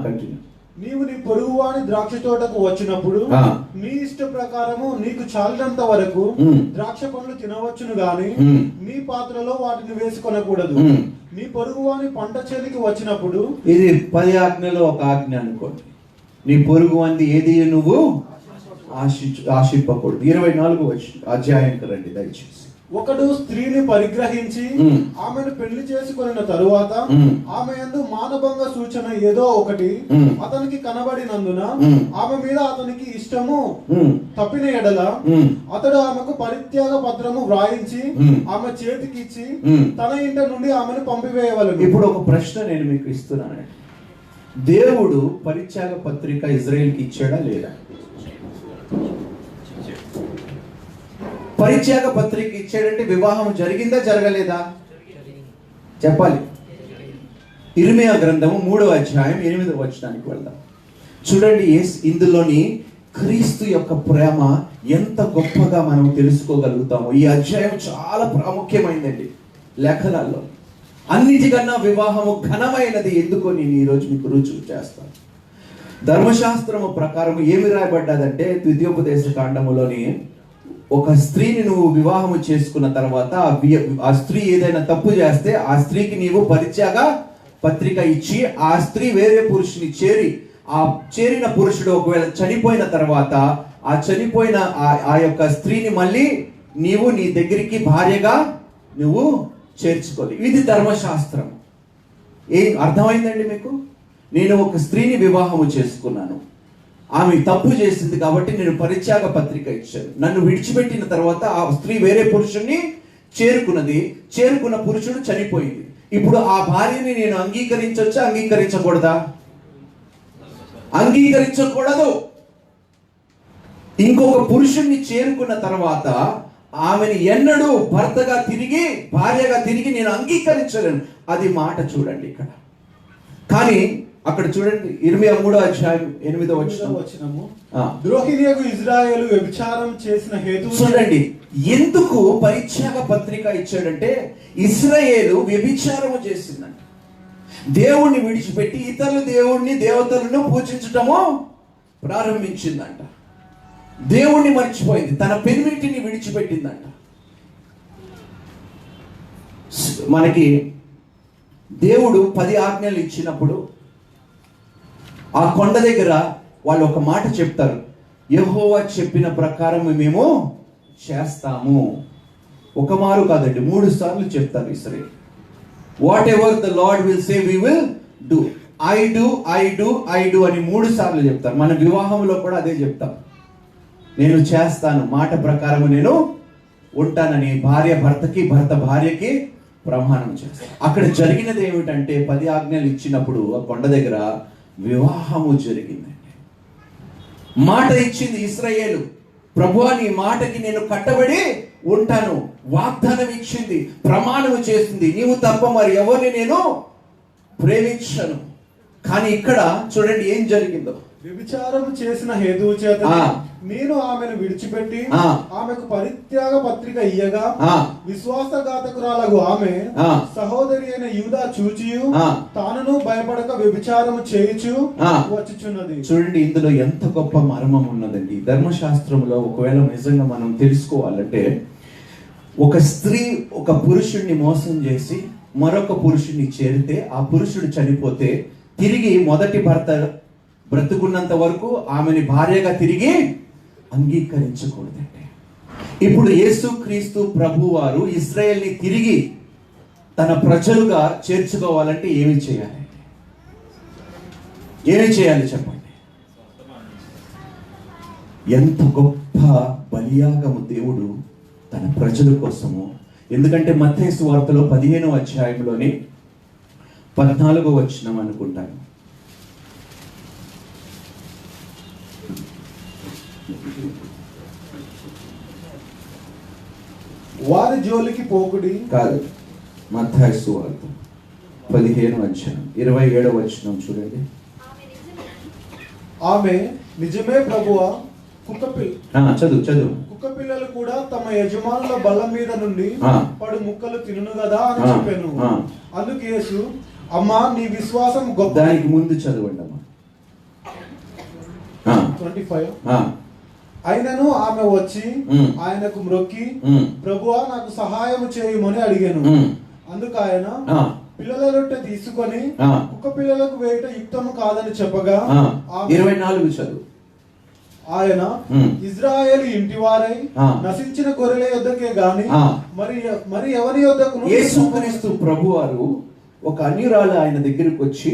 కంటిన్యూ. నీవు నీ పొరుగువాని ద్రాక్ష తోటకు వచ్చినప్పుడు నీ ఇష్ట ప్రకారము నీకు చాలినంత వరకు ద్రాక్ష పండ్లు తినవచ్చును గాని నీ పాత్రలో వాటిని వేసుకొనకూడదు. నీ పొరుగువాని పంట చేతికి వచ్చినప్పుడు, ఇది 10 ఆజ్ఞలో ఒక ఆజ్ఞ అనుకోండి. నీ పొరుగువాని ఏది నువ్వు ఆశింపకూడదు. 24 అధ్యాయానికి రండి దయచేసి. ఒకడు స్త్రీని పరిగ్రహించి ఆమెను పెళ్లి చేసుకున్న తరువాత ఆమె యందు మానభంగ సూచన ఏదో ఒకటి అతనికి కనబడినందున ఆమె మీద అతనికి ఇష్టము తప్పిన ఎడల అతడు ఆమెకు పరిత్యాగ పత్రము వ్రాయించి ఆమె చేతికి ఇచ్చి తన ఇంట నుండి ఆమెను పంపివేయవలెను. ఇప్పుడు ఒక ప్రశ్న నేను మీకు ఇస్తున్నాను. దేవుడు పరిత్యాగ పత్రిక ఇజ్రాయెల్కి ఇచ్చాడా లేదా? పరిత్యాగ పత్రిక ఇచ్చాడంటే వివాహం జరిగిందా జరగలేదా చెప్పాలి. ఇర్మియా గ్రంథము 3వ అధ్యాయం 8వ వచనానికి వెళ్దాం. చూడండి, ఇందులోని క్రీస్తు యొక్క ప్రేమ ఎంత గొప్పగా మనం తెలుసుకోగలుగుతాము. ఈ అధ్యాయం చాలా ప్రాముఖ్యమైనది లేఖనాల్లో. అన్నిటికన్నా వివాహము ఘనమైనది. ఎందుకో నేను ఈరోజు మీకు రుజువు చేస్తాను. ధర్మశాస్త్రము ప్రకారం ఏమి రాయబడ్డదంటే, ద్వితీయోపదేశ కాండములోని ఒక స్త్రీని నువ్వు వివాహము చేసుకున్న తర్వాత ఆ స్త్రీ ఏదైనా తప్పు చేస్తే ఆ స్త్రీకి నీవు పరిత్యాగ పత్రిక ఇచ్చి ఆ స్త్రీ వేరే పురుషుని చేరిన పురుషుడు ఒకవేళ చనిపోయిన తర్వాత ఆ చనిపోయిన ఆ యొక్క స్త్రీని మళ్ళీ నీవు నీ దగ్గరికి భార్యగా నువ్వు చేర్చుకోవాలి. ఇది ధర్మశాస్త్రం. ఏం అర్థమైందండి మీకు? నేను ఒక స్త్రీని వివాహము చేసుకున్నాను, ఆమె తప్పు చేసింది కాబట్టి నేను పరిత్యాగ పత్రిక ఇచ్చాను. నన్ను విడిచిపెట్టిన తర్వాత ఆ స్త్రీ వేరే పురుషుణ్ణి చేరుకున్న పురుషుడు చనిపోయింది. ఇప్పుడు ఆ భార్యని నేను అంగీకరించొచ్చా అంగీకరించకూడదా? అంగీకరించకూడదు. ఇంకొక పురుషుణ్ణి చేరుకున్న తర్వాత ఆమెను ఎన్నడూ భార్యగా తిరిగి నేను అంగీకరించలేను. అది మాట చూడండి ఇక్కడ. కానీ అక్కడ చూడండి, ఇర్మియా 3వ అధ్యాయం 8వ వచనము, ద్రోహిణియగు ఇజ్రాయేలు వ్యభిచారం చేసిన హేతువు. చూడండి, ఎందుకు పరిత్యాగ పత్రిక ఇచ్చాడంటే ఇశ్రాయేలు వ్యభిచారము చేసిందంట. దేవుణ్ణి విడిచిపెట్టి ఇతరుల దేవతలను పూజించటము ప్రారంభించిందంట. దేవుణ్ణి మర్చిపోయింది, తన పెనిమిటిని విడిచిపెట్టిందంట. మనకి దేవుడు 10 ఆజ్ఞలు ఇచ్చినప్పుడు ఆ కొండ దగ్గర వాళ్ళు ఒక మాట చెప్తారు, యెహోవా చెప్పిన ప్రకారం మేము చేస్తాము. ఒక మారు కాదండి, 3 సార్లు చెప్తారు ఇశ్రాయేలు. Whatever the Lord will say we will do. I do అని 3 సార్లు చెప్తారు. మన వివాహంలో కూడా అదే చెప్తాం, నేను చేస్తాను, మాట ప్రకారం నేను ఉంటానని భర్త భార్యకి ప్రమాణం చేస్తాను. అక్కడ జరిగినది ఏమిటంటే 10 ఆజ్ఞలు ఇచ్చినప్పుడు ఆ కొండ దగ్గర వివాహము జరిగిందండి. మాట ఇచ్చింది ఇశ్రాయేలు, ప్రభువా నీ మాటకి నేను కట్టబడి ఉంటాను. వాగ్దానం ఇచ్చింది, ప్రమాణం చేసింది, నీవు తప్ప మరి ఎవరిని నేను ప్రేమించను. కానీ ఇక్కడ చూడండి ఏం జరిగిందో. వ్యభిచారం చేసిన హేతువు చేత నేను ఆమెను విడిచిపెట్టి ఆ. ఆమెకు పరిత్యాగ పత్రిక ఇయ్యగా ఆ. విశ్వాసఘాతకురాలకు ఆమె ఆ. సహోదరి అయిన యూదా చూచియు ఆ. తానును భయపడక వ్యభిచారము చేయుచు ఆ. వచ్చుచున్నది. చూడండి, ఇందులో ఎంత గొప్ప మర్మం ఉన్నదండి. ధర్మశాస్త్రంలో ఒకవేళ నిజంగా మనం తెలుసుకోవాలంటే, ఒక స్త్రీ ఒక పురుషుడిని మోసం చేసి మరొక పురుషుడిని చేరితే, ఆ పురుషుడు చనిపోతే తిరిగి మొదటి భర్త బ్రతుకున్నంత వరకు ఆమెని భార్యగా తిరిగి అంగీకరించకూడదండి. ఇప్పుడు యేసుక్రీస్తు ప్రభువారు ఇశ్రాయేల్ని తిరిగి తన ప్రజలుగా చేర్చుకోవాలంటే ఏమి చేయాలి? ఏమి చేయాలి చెప్పండి? ఎంత గొప్ప బలియాగము దేవుడు తన ప్రజల కోసము. ఎందుకంటే మత్తయి సువార్తలో 15వ అధ్యాయంలోని 14వ వచనం అనుకుంటాను. వారి జోలికి పోకుడి. కాదు, మత్తయి సువార్త 15వ అధ్యాయం 27వ వచనం చూడండి. ఆమె నిజమే ప్రభువా, చదువు. కుక్క పిల్లలు కూడా తమ యజమానుల బల్ల మీద నుండి పడు ముక్కలు తినును కదా అని చెప్పాను. అందుకు యేసు, అమ్మా నీ విశ్వాసం గొప్ప. దానికి ముందు చదవండి అమ్మా. 25. అయినను ఆమె వచ్చి ఆయనకు మ్రొక్కి, ప్రభువా నాకు సహాయం చేయమని అడిగాను. అందుకు ఆయన పిల్లల రొట్టె తీసుకొని కుక్క పిల్లలకు వేయట యుక్తము కాదని చెప్పగా 24 చదువు. ఆయన ఇజ్రాయేలు ఇంటివారై నశించిన గొర్రెల యొద్దకే గాని మరి ఎవరి యొద్దకు. యేసుక్రీస్తు ప్రభువారు ఒక అన్యురాలు ఆయన దగ్గరికి వచ్చి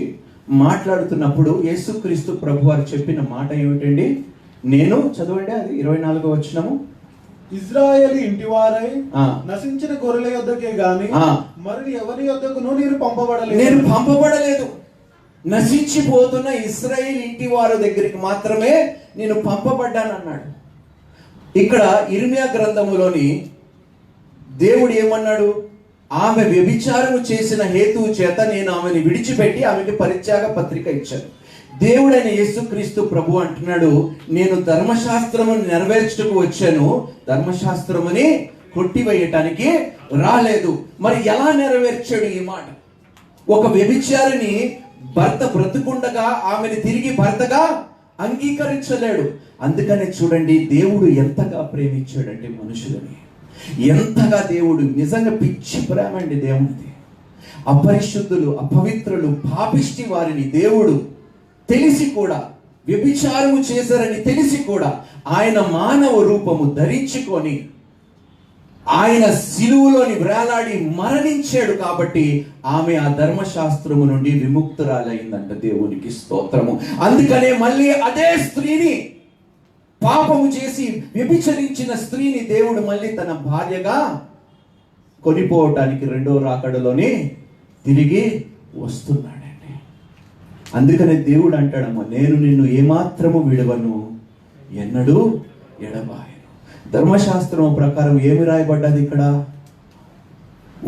మాట్లాడుతున్నప్పుడు యేసుక్రీస్తు ప్రభువారు చెప్పిన మాట ఏమిటండి? నేను చదవండి, అది 24వ వచనము. ఇజ్రాయేలు ఇంటివారై నశించిన గొర్రెల యొద్దకే గాని మరి ఎవరి యొద్దకును నేను పంపబడలేదు. నశించిపోతున్న ఇశ్రాయేలు ఇంటి వారి దగ్గరికి మాత్రమే నేను పంపబడ్డాను అన్నాడు. ఇక్కడ ఇర్మియా గ్రంథములోని దేవుడు ఏమన్నాడు? ఆమె వ్యభిచారము చేసిన హేతువు చేత నేను ఆమెను విడిచిపెట్టి ఆమెకి పరిత్యాగ పత్రిక ఇచ్చాను. దేవుడైన యేసుక్రీస్తు ప్రభు అంటున్నాడు, నేను ధర్మశాస్త్రమును నెరవేర్చుటకు వచ్చాను, ధర్మశాస్త్రముని కొట్టివేయటానికి రాలేదు. మరి ఎలా నెరవేర్చాడు ఈ మాట? ఒక వ్యభిచారిని భర్త బ్రతుకుండగా ఆమెను తిరిగి భర్తగా అంగీకరించలేడు. అందుకనే చూడండి, దేవుడు ఎంతగా ప్రేమించాడంటే మనుషులని, ఎంతగా దేవుడు నిజంగా పిచ్చి ప్రేమ అండి దేవుడిది. అపరిశుద్ధులు, అపవిత్రులు, పాపిష్టి వారిని దేవుడు తెలిసి కూడా, వ్యభిచారము చేశారని తెలిసి కూడా ఆయన మానవ రూపము ధరించుకొని ఆయన సిలువలోని వేలాడి మరణించాడు. కాబట్టి ఆమె ఆ ధర్మశాస్త్రము నుండి విముక్తురాలైందంట. దేవునికి స్తోత్రము. అందుకనే మళ్ళీ అదే స్త్రీని, పాపము చేసి వ్యభిచరించిన స్త్రీని దేవుడు మళ్ళీ తన భార్యగా కొనిపోవటానికి రెండో రాకడలోనే తిరిగి వస్తున్నాడండి. అందుకనే దేవుడు అంటాడమ్మా, నేను నిన్ను ఏమాత్రము విడవను, ఎన్నడూ ఎడబాయను. ధర్మశాస్త్రం ప్రకారం ఏమి రాయబడ్డది ఇక్కడ?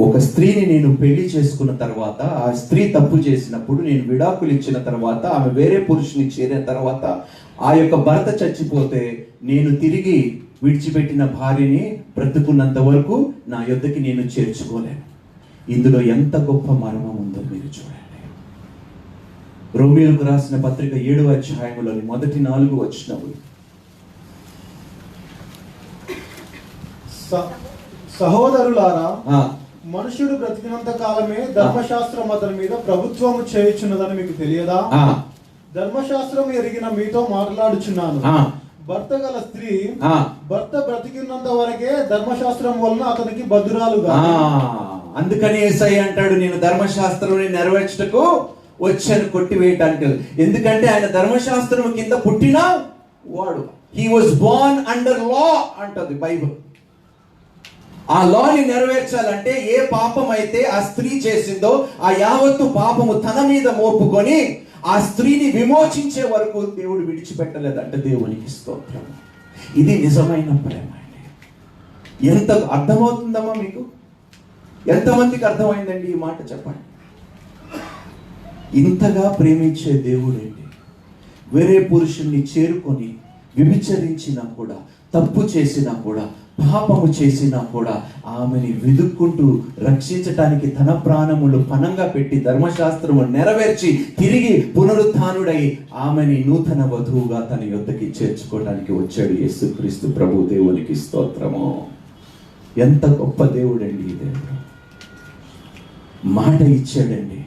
ఒక స్త్రీని నేను పెళ్లి చేసుకున్న తర్వాత, ఆ స్త్రీ తప్పు చేసినప్పుడు నేను విడాకులు ఇచ్చిన తర్వాత, ఆమె వేరే పురుషుని చేరిన తర్వాత, ఆ యొక్క భర్త చచ్చిపోతే నేను తిరిగి విడిచిపెట్టిన భార్యని బ్రతుకున్నంత వరకు నా యొద్దకి నేను చేర్చుకోలేను. ఇందులో ఎంత గొప్ప మర్మం ఉందో మీరు చూడండి. రోమీయులకు రాసిన పత్రిక 7వ అధ్యాయంలోని మొదటి 4 వచనములు. సహోదరులారా, మనుషుడు బ్రతికినంత కాలమే ధర్మశాస్త్రం అతని మీద ప్రభుత్వము చేయుచున్నదని మీకు తెలియదా? ధర్మశాస్త్రం ఎరిగిన మీతో మాట్లాడుచున్నాను. భర్త గల స్త్రీ భర్త బ్రతికినంత వరకే ధర్మశాస్త్రం వలన అతనికి బద్దురాలుగా. అందుకని యేసయ్య అంటాడు, నేను ధర్మశాస్త్రం నెరవేర్చుటకు వచ్చాను, కొట్టివేయటానికి. ఎందుకంటే ఆయన ధర్మశాస్త్రం కింద పుట్టిన వాడు. హీ వాజ్ బోర్న్ అండర్ లా అంటది బైబిల్. ఆ లాని నెరవేర్చాలంటే ఏ పాపం అయితే ఆ స్త్రీ చేసిందో ఆ యావత్తు పాపము తన మీద మోపుకొని ఆ స్త్రీని విమోచించే వరకు దేవుడు విడిచిపెట్టలేదంటే దేవునికి స్తోత్రం. ఇది నిజమైన ప్రేమ అండి. ఎంత అర్థమవుతుందమ్మా మీకు? ఎంతమందికి అర్థమైందండి ఈ మాట చెప్పండి? ఇంతగా ప్రేమించే దేవుడండి వేరే పురుషుణ్ణి చేరుకొని వ్యభిచరించినా కూడా, తప్పు చేసినా కూడా, పాపము చేసినా కూడా ఆమెని వెదుక్కుంటూ రక్షించటానికి తన ప్రాణములు పణంగా పెట్టి ధర్మశాస్త్రము నెరవేర్చి తిరిగి పునరుత్థానుడై ఆమెని నూతన వధువుగా తన యొద్దకి చేర్చుకోవడానికి వచ్చాడు యేసుక్రీస్తు ప్రభు. దేవునికి స్తోత్రము. ఎంత గొప్ప దేవుడండి ఈ దేవుడు. మాట ఇచ్చాడండి,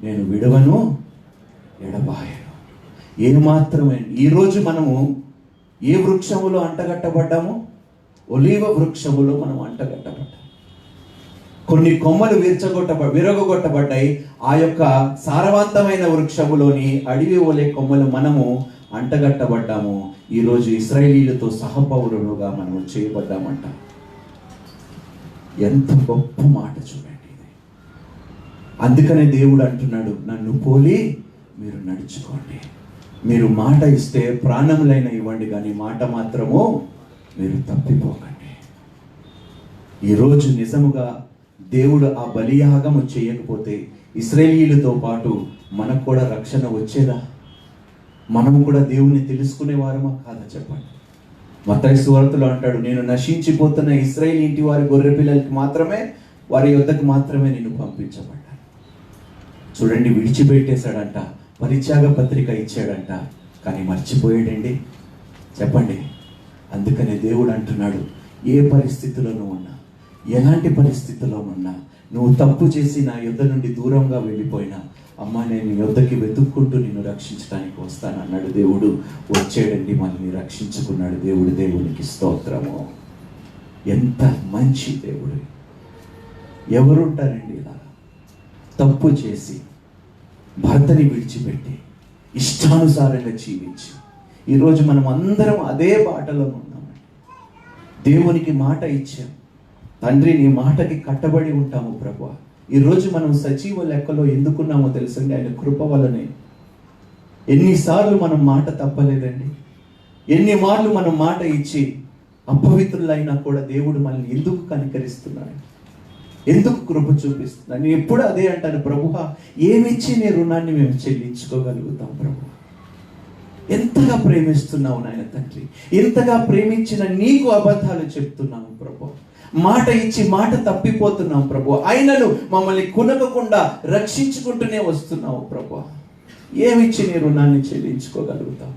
నేను విడవను ఎడబాయను. ఏమాత్రమే. ఈరోజు మనము ఏ వృక్షములో అంటగట్టబడ్డాము? ఒలీవ వృక్షములో మనం అంటగట్టబడ్డాం. కొన్ని కొమ్మలు విరగొట్టబడ్డాయి. ఆ యొక్క సారవంతమైన వృక్షములోని అడవి ఓలే కొమ్మలు మనము అంటగట్టబడ్డాము. ఈరోజు ఇశ్రాయేలీలతో సహపౌరులుగా మనము చేయబడ్డామంట. ఎంత గొప్ప మాట చూడండి ఇది. అందుకనే దేవుడు అంటున్నాడు, నన్ను పోలి మీరు నడుచుకోండి. మీరు మాట ఇస్తే ప్రాణములైన ఇవ్వండి, కానీ మాట మాత్రము మీరు తప్పిపోకండి. ఈరోజు నిజముగా దేవుడు ఆ బలియాగము చేయకపోతే ఇశ్రాయేలీలతో పాటు మనకు కూడా రక్షణ వచ్చేదా? మనము కూడా దేవుని తెలుసుకునేవారమా కాదా చెప్పండి. మత్తయి సువార్తలో అంటాడు, నేను నశించిపోతున్న ఇశ్రాయేలు ఇంటి వారి గొర్రె పిల్లలకి మాత్రమే, వారి యొద్దకు మాత్రమే నేను పంపించబడ్డాను. చూడండి, విడిచిపెట్టేశాడంట, పరిత్యాగ పత్రిక ఇచ్చాడంట, కానీ మర్చిపోయాడండి చెప్పండి. అందుకనే దేవుడు అంటున్నాడు, ఏ పరిస్థితుల్లో ఉన్నా, ఎలాంటి పరిస్థితుల్లో ఉన్నా, నువ్వు తప్పు చేసి నా యొద్ద నుండి దూరంగా వెళ్ళిపోయినా, అమ్మ నేను నీ యొద్దకి వెతుక్కుంటూ నిన్ను రక్షించడానికి వస్తానన్నాడు దేవుడు. వచ్చాడండి, మనల్ని రక్షించుకున్నాడు దేవుడు. దేవునికి స్తోత్రము. ఎంత మంచి దేవుడు. ఎవరుంటారండి ఇలా తప్పు చేసి భర్తని విడిచిపెట్టి ఇష్టానుసారంగా జీవించి? ఈరోజు మనం అందరం అదే బాటలో ఉన్నామండి. దేవునికి మాట ఇచ్చాం, తండ్రి నీ మాటకి కట్టబడి ఉంటాము ప్రభువా. ఈరోజు మనం సజీవ లెక్కలో ఎందుకున్నామో తెలుసండి, ఆయన కృప వల్లనే. ఎన్నిసార్లు మనం మాట తప్పలేదండి, ఎన్ని మార్లు మనం మాట ఇచ్చి అపవిత్రులైనా కూడా దేవుడు మనల్ని ఎందుకు కనికరిస్తున్నాడు, ఎందుకు కృప చూపిస్తున్నాడు? నేను ఎప్పుడు అదే అంటాను, ప్రభువా ఏమిచ్చి నీ రుణాన్ని మేము చెల్లించుకోగలుగుతాం ప్రభు. ఎంతగా ప్రేమిస్తున్నావు నాయన తండ్రి, ఎంతగా ప్రేమించిన నీకు అబద్ధాలు చెప్తున్నాము ప్రభు. మాట ఇచ్చి మాట తప్పిపోతున్నాం ప్రభు. ఆయనను మమ్మల్ని కునకకుండా రక్షించుకుంటూనే వస్తున్నావు ప్రభు. ఏమిచ్చి నీ రుణాన్ని చెల్లించుకోగలుగుతాం?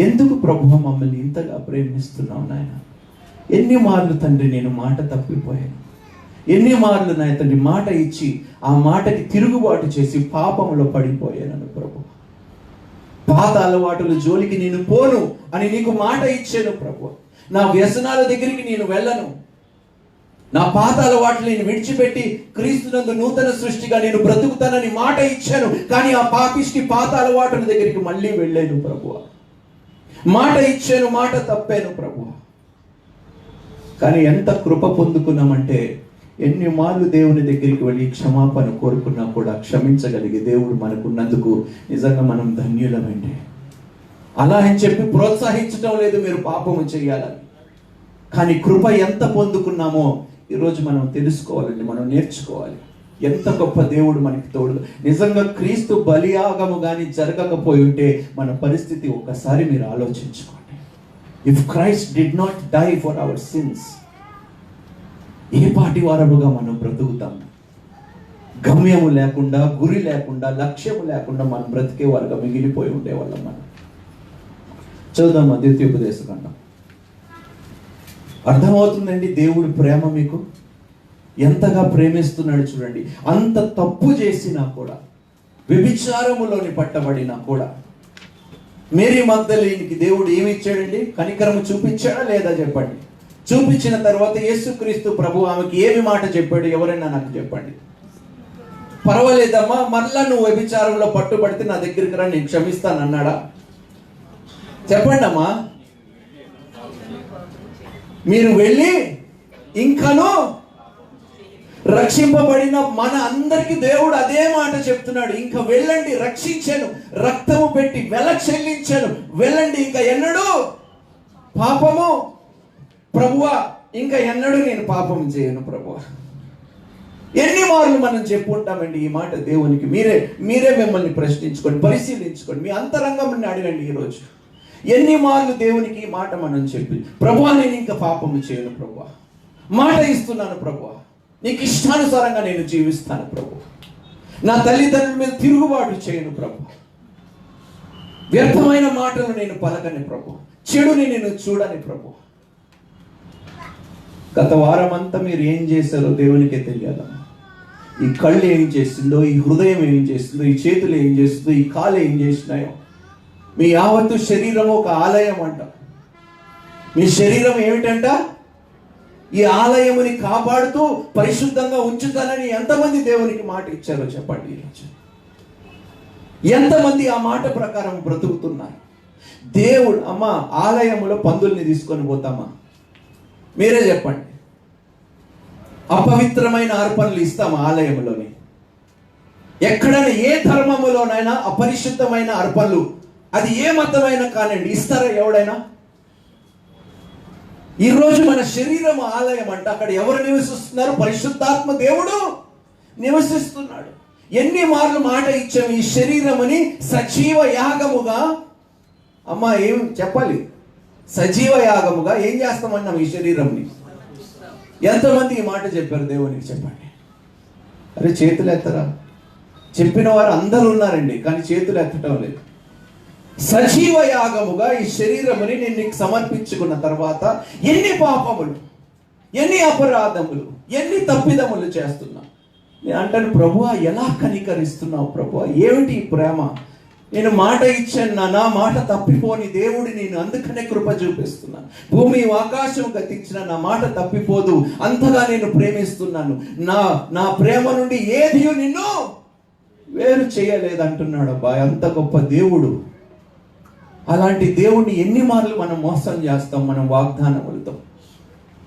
ఎందుకు ప్రభు మమ్మల్ని ఇంతగా ప్రేమిస్తున్నావు నాయన? ఎన్ని మార్లు తండ్రి నేను మాట తప్పిపోయాను, ఎన్ని మార్లు నాయన తండ్రి మాట ఇచ్చి ఆ మాటకి తిరుగుబాటు చేసి పాపంలో పడిపోయాను ప్రభు. పాత అలవాటుల జోలికి నేను పోను అని నీకు మాట ఇచ్చాను ప్రభు. నా వ్యసనాల దగ్గరికి నేను వెళ్ళను, నా పాత అలవాట్లు నేను విడిచిపెట్టి క్రీస్తునందు నూతన సృష్టిగా నేను బ్రతుకుతానని మాట ఇచ్చాను. కానీ ఆ పాపిష్టి పాత అలవాటుల దగ్గరికి మళ్ళీ వెళ్ళాను ప్రభు. మాట ఇచ్చాను, మాట తప్పాను ప్రభు. కానీ ఎంత కృప పొందుకున్నామంటే, ఎన్ని మార్లు దేవుని దగ్గరికి వెళ్ళి క్షమాపణ కోరుకున్నా కూడా క్షమించగలిగే దేవుడు మనకున్నందుకు నిజంగా మనం ధన్యులమండి. అలా అని చెప్పి ప్రోత్సహించడం లేదు మీరు పాపము చేయాలని, కానీ కృప ఎంత పొందుకున్నామో ఈరోజు మనం తెలుసుకోవాలండి, మనం నేర్చుకోవాలి. ఎంత గొప్ప దేవుడు మనకి తోడు. నిజంగా క్రీస్తు బలియాగము కానీ జరగకపోయి ఉంటే మన పరిస్థితి ఒక్కసారి మీరు ఆలోచించుకోండి. If Christ did not die for our sins, ఏ పాటి వారముగా మనం బ్రతుకుతాం? గమ్యము లేకుండా, గురి లేకుండా, లక్ష్యము లేకుండా మనం బ్రతికే వారుగా మిగిలిపోయి ఉండేవాళ్ళం మనం. చదువుదాం ద్వితీయోపదేశకాండం. అర్థమవుతుందండి దేవుడి ప్రేమ మీకు ఎంతగా ప్రేమిస్తున్నాడు చూడండి. అంత తప్పు చేసినా కూడా, వ్యభిచారములోని పట్టబడినా కూడా మేరీ మగ్దలీనికి దేవుడు ఏమి ఇచ్చాడండి? కనికరము చూపించాడా లేదా చెప్పండి. చూపించిన తర్వాత యేసుక్రీస్తు ప్రభు ఆమెకి ఏమి మాట చెప్పాడు? ఎవరైనా నాకు చెప్పండి. పర్వాలేదమ్మా, మరలా నువ్వు వ్యభిచారంలో పట్టుబడితే నా దగ్గరికి రా, నేను క్షమిస్తాను అన్నాడా? చెప్పండి అమ్మా. మీరు వెళ్ళి ఇంకను రక్షింపబడిన మన అందరికి దేవుడు అదే మాట చెప్తున్నాడు. ఇంకా వెళ్ళండి, రక్షించాను, రక్తము పెట్టి వెల చెల్లించాను, వెళ్ళండి, ఇంకా ఎన్నడూ పాపము ప్రభువా, ఇంకా ఎన్నడూ నేను పాపం చేయను ప్రభువా. ఎన్ని మార్లు మనం చెప్పుకుంటామండి ఈ మాట దేవునికి? మీరే మిమ్మల్ని ప్రశ్నించుకోండి, పరిశీలించుకోండి, మీ అంతరంగం అడగండి. ఈరోజు ఎన్ని మార్లు దేవునికి ఈ మాట మనం చెప్పి, ప్రభువా నేను ఇంకా పాపము చేయను ప్రభువా, మాట ఇస్తున్నాను ప్రభువా, నీకు ఇష్టానుసారంగా నేను జీవిస్తాను ప్రభు, నా తల్లిదండ్రుల మీద తిరుగుబాటు చేయను ప్రభు, వ్యర్థమైన మాటలు నేను పలకని ప్రభు, చెడుని నేను చూడని ప్రభు. గత వారం అంతా మీరు ఏం చేశారో దేవునికే తెలియాలమ్మా. ఈ కళ్ళు ఏం చేస్తుందో, ఈ హృదయం ఏం చేస్తుందో, ఈ చేతులు ఏం చేస్తుందో, ఈ కాళ్ళు ఏం చేసినాయో. మీ యావత్తు శరీరం ఒక ఆలయం అంట. మీ శరీరం ఏమిటంట? ఈ ఆలయముని కాపాడుతూ పరిశుద్ధంగా ఉంచుతానని ఎంతమంది దేవునికి మాట ఇచ్చారో చెప్పండి ఈరోజు. ఎంతమంది ఆ మాట ప్రకారం బ్రతుకుతున్నారు? దేవుడు అమ్మ ఆలయములో పందుల్ని తీసుకొని పోతామా? మీరే చెప్పండి. అపవిత్రమైన అర్పణలు ఇస్తామా ఆలయంలోని? ఎక్కడైనా ఏ ధర్మములోనైనా అపరిశుద్ధమైన అర్పణలు, అది ఏ మతమైనా కానివ్వండి, ఇస్తారా ఎవడైనా? ఈరోజు మన శరీరం ఆలయం అంట. అక్కడ ఎవరు నివసిస్తున్నారు? పరిశుద్ధాత్మ దేవుడు నివసిస్తున్నాడు. ఎన్ని మార్లు మాట ఇచ్చాము, ఈ శరీరముని సజీవ యాగముగా, అమ్మ ఏం చెప్పాలి, సజీవ యాగముగా ఏం చేస్తామన్నాం ఈ శరీరంని? ఎంతమంది ఈ మాట చెప్పారు దేవునికి? చెప్పండి. అరే చేతులు ఎత్తరా? చెప్పిన వారు అందరూ ఉన్నారండి, కానీ చేతులు ఎత్తటం లేదు. సజీవ యాగముగా ఈ శరీరముని నేను నీకు సమర్పించుకున్న తర్వాత ఎన్ని పాపములు, ఎన్ని అపరాధములు, ఎన్ని తప్పిదములు చేస్తున్నా. నేను అంటాను, ప్రభువా ఎలా కనికరిస్తున్నావు ప్రభువా, ఏమిటి ఈ ప్రేమ? నేను మాట ఇచ్చాను, నా మాట తప్పిపోని దేవుడి నేను అందుకనే కృప చూపిస్తున్నాను. భూమి ఆకాశం గతించిన నా మాట తప్పిపోదు, అంతగా నేను ప్రేమిస్తున్నాను. నా ప్రేమ నుండి ఏది నిన్ను వేరు చేయలేదు అంటున్నాడు. అబ్బా అంత గొప్ప దేవుడు. అలాంటి దేవుడిని ఎన్ని మార్లు మనం మోసం చేస్తాం? మనం వాగ్దానములతో,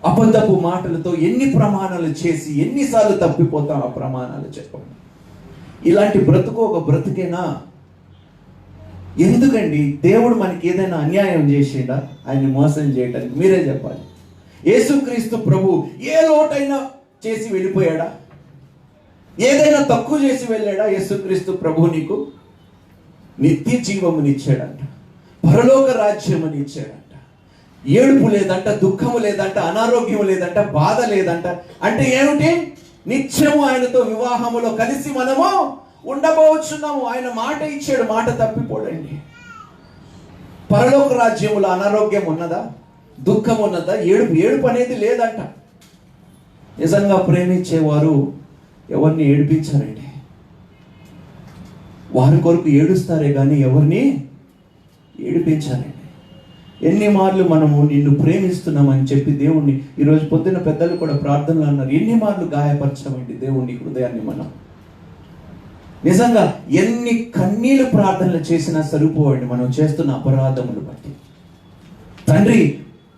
అబద్ధపు మాటలతో ఎన్ని ప్రమాణాలు చేసి ఎన్నిసార్లు తప్పిపోతాం ఆ ప్రమాణాలు చెప్పండి. ఇలాంటి బ్రతుకు ఒక బ్రతుకేనా? ఎందుకండి దేవుడు మనకి ఏదైనా అన్యాయం చేసిండా ఆయన్ని మోసం చేయడానికి? మీరే చెప్పాలి. యేసుక్రీస్తు ప్రభు ఏ లోటైనా చేసి వెళ్ళిపోయాడా? ఏదైనా తక్కువ చేసి వెళ్ళాడా? యేసుక్రీస్తు ప్రభు నీకు నిత్య జీవమునిచ్చాడంట, పరలోక రాజ్యముని ఇచ్చాడంట. ఏడుపు లేదంట, దుఃఖము లేదంట, అనారోగ్యము లేదంట, బాధ లేదంట. అంటే ఏమిటి? నిత్యము ఆయనతో వివాహములో కలిసి మనము ఉండబోచున్నాము. ఆయన మాట ఇచ్చాడు, మాట తప్పిపోడండి. పరలోక రాజ్యములో అనారోగ్యం ఉన్నదా? దుఃఖం ఉన్నదా? ఏడుపు అనేది లేదంట. నిజంగా ప్రేమించేవారు ఎవరిని ఏడిపించారండి? వారి కొరకు ఏడుస్తారే కానీ ఎవరిని ఏడిపించారండి? ఎన్ని మార్లు మనము నిన్ను ప్రేమిస్తున్నామని చెప్పి దేవుణ్ణి, ఈరోజు పొద్దున్న పెద్దలు కూడా ప్రార్థనలు అన్నారు, ఎన్ని మార్లు గాయపరచామండి దేవుణ్ణి హృదయాన్ని మనం. నిజంగా ఎన్ని కన్నీళ్ళు ప్రార్థనలు చేసినా సరిపోవండి మనం చేస్తున్న అపరాధములు బట్టి. తండ్రి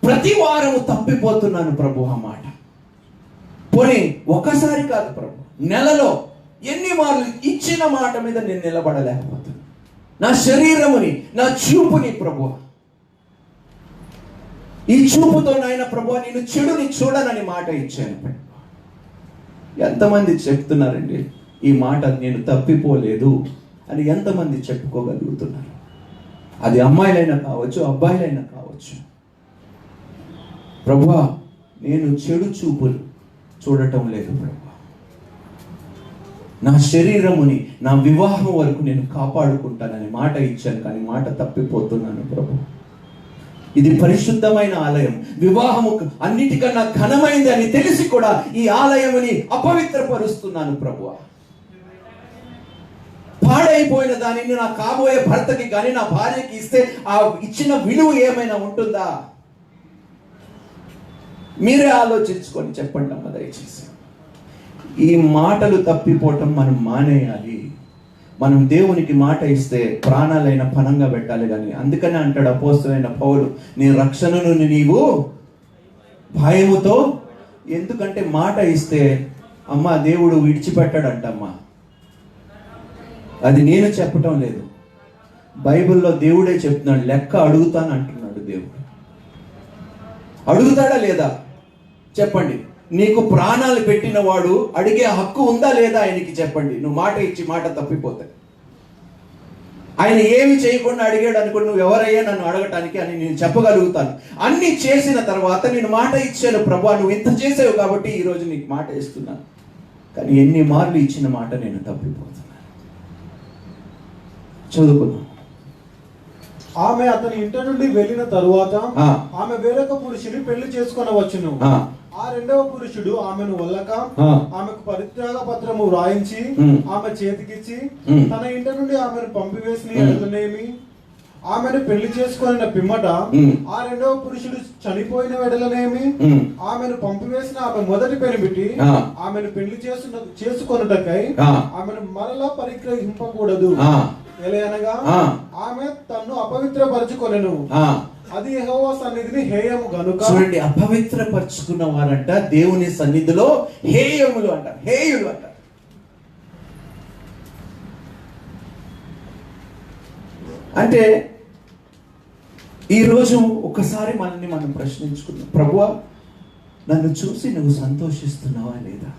ప్రతి వారము తప్పిపోతున్నాను ప్రభు ఆ మాట. పోనీ ఒక్కసారి కాదు ప్రభు, నెలలో ఎన్ని మార్లు ఇచ్చిన మాట మీద నేను నిలబడలేకపోతున్నాను. నా శరీరముని, నా చూపుని ప్రభు, ఈ చూపుతో నాయన ప్రభు నేను చెడుని చూడనని మాట ఇచ్చాను. ఎంతమంది చెప్తున్నారండి ఈ మాట? నేను తప్పిపోలేదు అని ఎంతమంది చెప్పుకోగలుగుతున్నారు? అది అమ్మాయిలైనా కావచ్చు, అబ్బాయిలైనా కావచ్చు. ప్రభువా నేను చెడు చూపులు చూడటం లేదు ప్రభువా, నా శరీరముని నా వివాహం వరకు నేను కాపాడుకుంటానని మాట ఇచ్చాను, కానీ మాట తప్పిపోతున్నాను ప్రభు. ఇది పరిశుద్ధమైన ఆలయం, వివాహము అన్నిటికన్నా ఘనమైంది అని తెలిసి కూడా ఈ ఆలయముని అపవిత్రపరుస్తున్నాను ప్రభువా. పాడైపోయిన దానిని నా కాబోయే భర్తకి కానీ నా భార్యకి ఇస్తే ఆ ఇచ్చిన విలువ ఏమైనా ఉంటుందా? మీరే ఆలోచించుకొని చెప్పండి అమ్మ దయచేసి. ఈ మాటలు తప్పిపోవటం మనం మానేయాలి. మనం దేవునికి మాట ఇస్తే ప్రాణాలైన పణంగా పెట్టాలి. కానీ అందుకనే అంటాడు అపోస్తలుడైన పౌలు, నీ రక్షణను నీవు భయముతో, ఎందుకంటే మాట ఇస్తే అమ్మ దేవుడు విడిచిపెట్టాడంటమ్మా. అది నేను చెప్పటం లేదు, బైబిల్లో దేవుడే చెప్తున్నాడు. లెక్క అడుగుతాను అంటున్నాడు దేవుడు. అడుగుతాడా లేదా చెప్పండి? నీకు ప్రాణాలు పెట్టిన వాడు అడిగే హక్కు ఉందా లేదా ఆయనకి చెప్పండి. నువ్వు మాట ఇచ్చి మాట తప్పిపోతే ఆయన ఏమి చేయకుండా అడిగాడు అనుకో, నువ్వు ఎవరయ్యా నన్ను అడగటానికి అని నేను చెప్పగలుగుతాను. అన్ని చేసిన తర్వాత నేను మాట ఇచ్చాను, ప్రభువా నువ్వు ఇంత చేసావు కాబట్టి ఈరోజు నీకు మాట ఇస్తున్నాను. కానీ ఎన్ని మార్లు ఇచ్చిన మాట నేను తప్పిపోతున్నాను. చదువుకున్నాను. ఆమె అతని ఇంటి నుండి వెళ్ళిన తరువాత ఆమె వేరొక పురుషుని పెళ్లి చేసుకొనవచ్చును. ఆ రెండవ పురుషుడు ఆమెను వల్లక ఆమెకు పరిత్యాగ పత్రము వ్రాయించి ఆమె చేతికిచ్చి తన ఇంటి నుండి ఆమెను పంపివేసిన ఎడలనేమి, ఆమెను పెళ్లి చేసుకున్న పిమ్మట ఆ రెండవ పురుషుడు చనిపోయిన వెడలనేమి, ఆమెను పంపివేసిన ఆమె మొదటి పెనిమిటి ఆమెను పెళ్లి చేసుకొనుటకై ఆమెను మరలా పరిగ్రహింపకూడదు. ఎలయనగా ఆమె తన్ను అపవిత్రపరచుకొనెను, అది యెహోవా సన్నిధిని హేయము గనుక. చూడండి, అపవిత్రపరచుకున్న వారంట దేవుని సన్నిధిలో హేయములు అంటారు, హేయులు అంటారు. అంటే ఈరోజు ఒకసారి మనల్ని మనం ప్రశ్నించుకున్నాం, ప్రభువా నన్ను చూసి నువ్వు సంతోషిస్తున్నావా లేదా?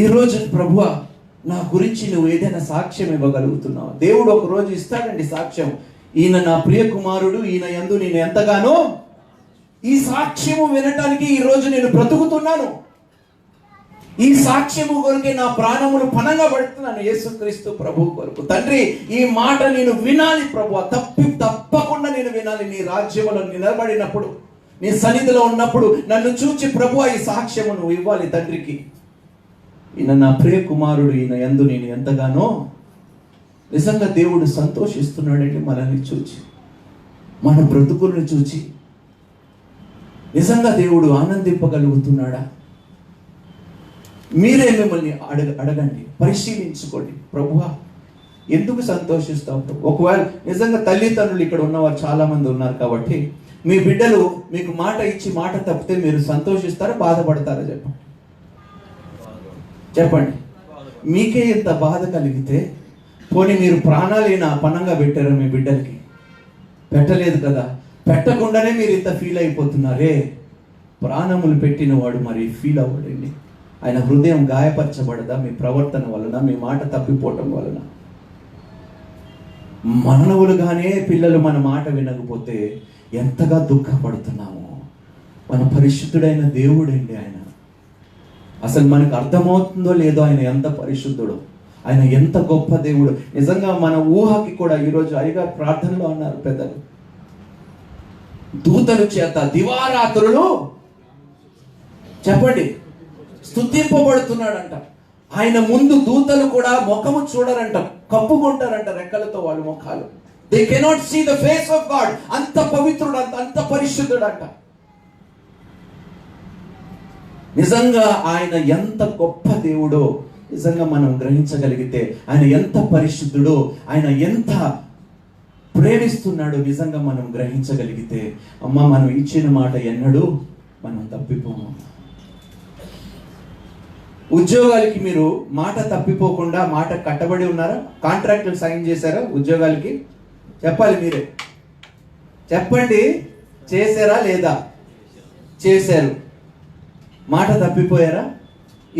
ఈరోజు ప్రభువా నా గురించి నువ్వు ఏదైనా సాక్ష్యం ఇవ్వగలుగుతున్నావా? దేవుడు ఒక రోజు ఇస్తాడండి సాక్ష్యం, ఈయన నా ప్రియ కుమారుడు, ఈయన యందు నేను ఎంతగానో. ఈ సాక్ష్యము వినటానికి ఈ రోజు నేను బ్రతుకుతున్నాను. ఈ సాక్ష్యము కొరకే నా ప్రాణములు పనంగా పడుతున్నాను యేసుక్రీస్తు ప్రభు కొరకు. తండ్రి, ఈ మాట నేను వినాలి ప్రభువా, తప్పకుండా నేను వినాలి. నీ రాజ్యములో నిలబడినప్పుడు, నీ సన్నిధిలో ఉన్నప్పుడు నన్ను చూచి ప్రభువా ఈ సాక్ష్యము నువ్వు ఇవ్వాలి తండ్రికి. ఈయన నా ప్రియ కుమారుడు, ఈయన యందు నేను ఎంతగానో. నిజంగా దేవుడు సంతోషిస్తున్నాడండి మనల్ని చూచి, మన బ్రతుకులను చూచి. నిజంగా దేవుడు ఆనందింపగలుగుతున్నాడా? మీరే మిమ్మల్ని అడగండి, పరిశీలించుకోండి. ప్రభువా ఎందుకు సంతోషిస్తావు ప్రభు? ఒకవేళ నిజంగా తల్లిదండ్రులు ఇక్కడ ఉన్నవారు చాలా మంది ఉన్నారు కాబట్టి, మీ బిడ్డలు మీకు మాట ఇచ్చి మాట తప్పితే మీరు సంతోషిస్తారా, బాధపడతారా? చెప్పండి. మీకే ఇంత బాధ కలిగితే పోనీ మీరు ప్రాణాలైనా పణంగా పెట్టారా మీ బిడ్డలకి? పెట్టలేదు కదా. పెట్టకుండానే మీరు ఇంత ఫీల్ అయిపోతున్నారే. ప్రాణములు పెట్టిన వాడు మరి ఫీల్ అవ్వడండి. ఆయన హృదయం గాయపరచబడదా మీ ప్రవర్తన వలన, మీ మాట తప్పిపోవటం వలన? మానవులుగానే పిల్లలు మన మాట వినకపోతే ఎంతగా దుఃఖపడుతున్నాము. మన పరిశుద్ధుడైన దేవుడండి ఆయన. అసలు మనకు అర్థమవుతుందో లేదో ఆయన ఎంత పరిశుద్ధుడు, ఆయన ఎంత గొప్ప దేవుడు. నిజంగా మన ఊహకి కూడా ఈరోజు అయ్యగారు ప్రార్థనలో అన్నారు పెద్దలు, దూతల చేత దివారాత్రులు చెప్పండి స్తుతింపబడుతున్నాడంట. ఆయన ముందు దూతలు కూడా ముఖము చూడరంట, కప్పుకుంటారంట రెక్కలతో వాళ్ళ ముఖాలు. They cannot see the face of God. అంత పవిత్రుడు, అంత పరిశుద్ధుడంట. నిజంగా ఆయన ఎంత గొప్ప దేవుడో నిజంగా మనం గ్రహించగలిగితే, ఆయన ఎంత పరిశుద్ధుడో, ఆయన ఎంత ప్రేమిస్తున్నాడో నిజంగా మనం గ్రహించగలిగితే, అమ్మ మనం ఇచ్చిన మాట ఎన్నడూ మనం తప్పిపోము. ఉద్యోగాలకి మీరు మాట తప్పిపోకుండా మాట కట్టబడి ఉన్నారా? కాంట్రాక్టులు సైన్ చేశారా ఉద్యోగాలకి? చెప్పాలి మీరే, చెప్పండి. చేశారా లేదా? చేశారు. మాట తప్పిపోయారా?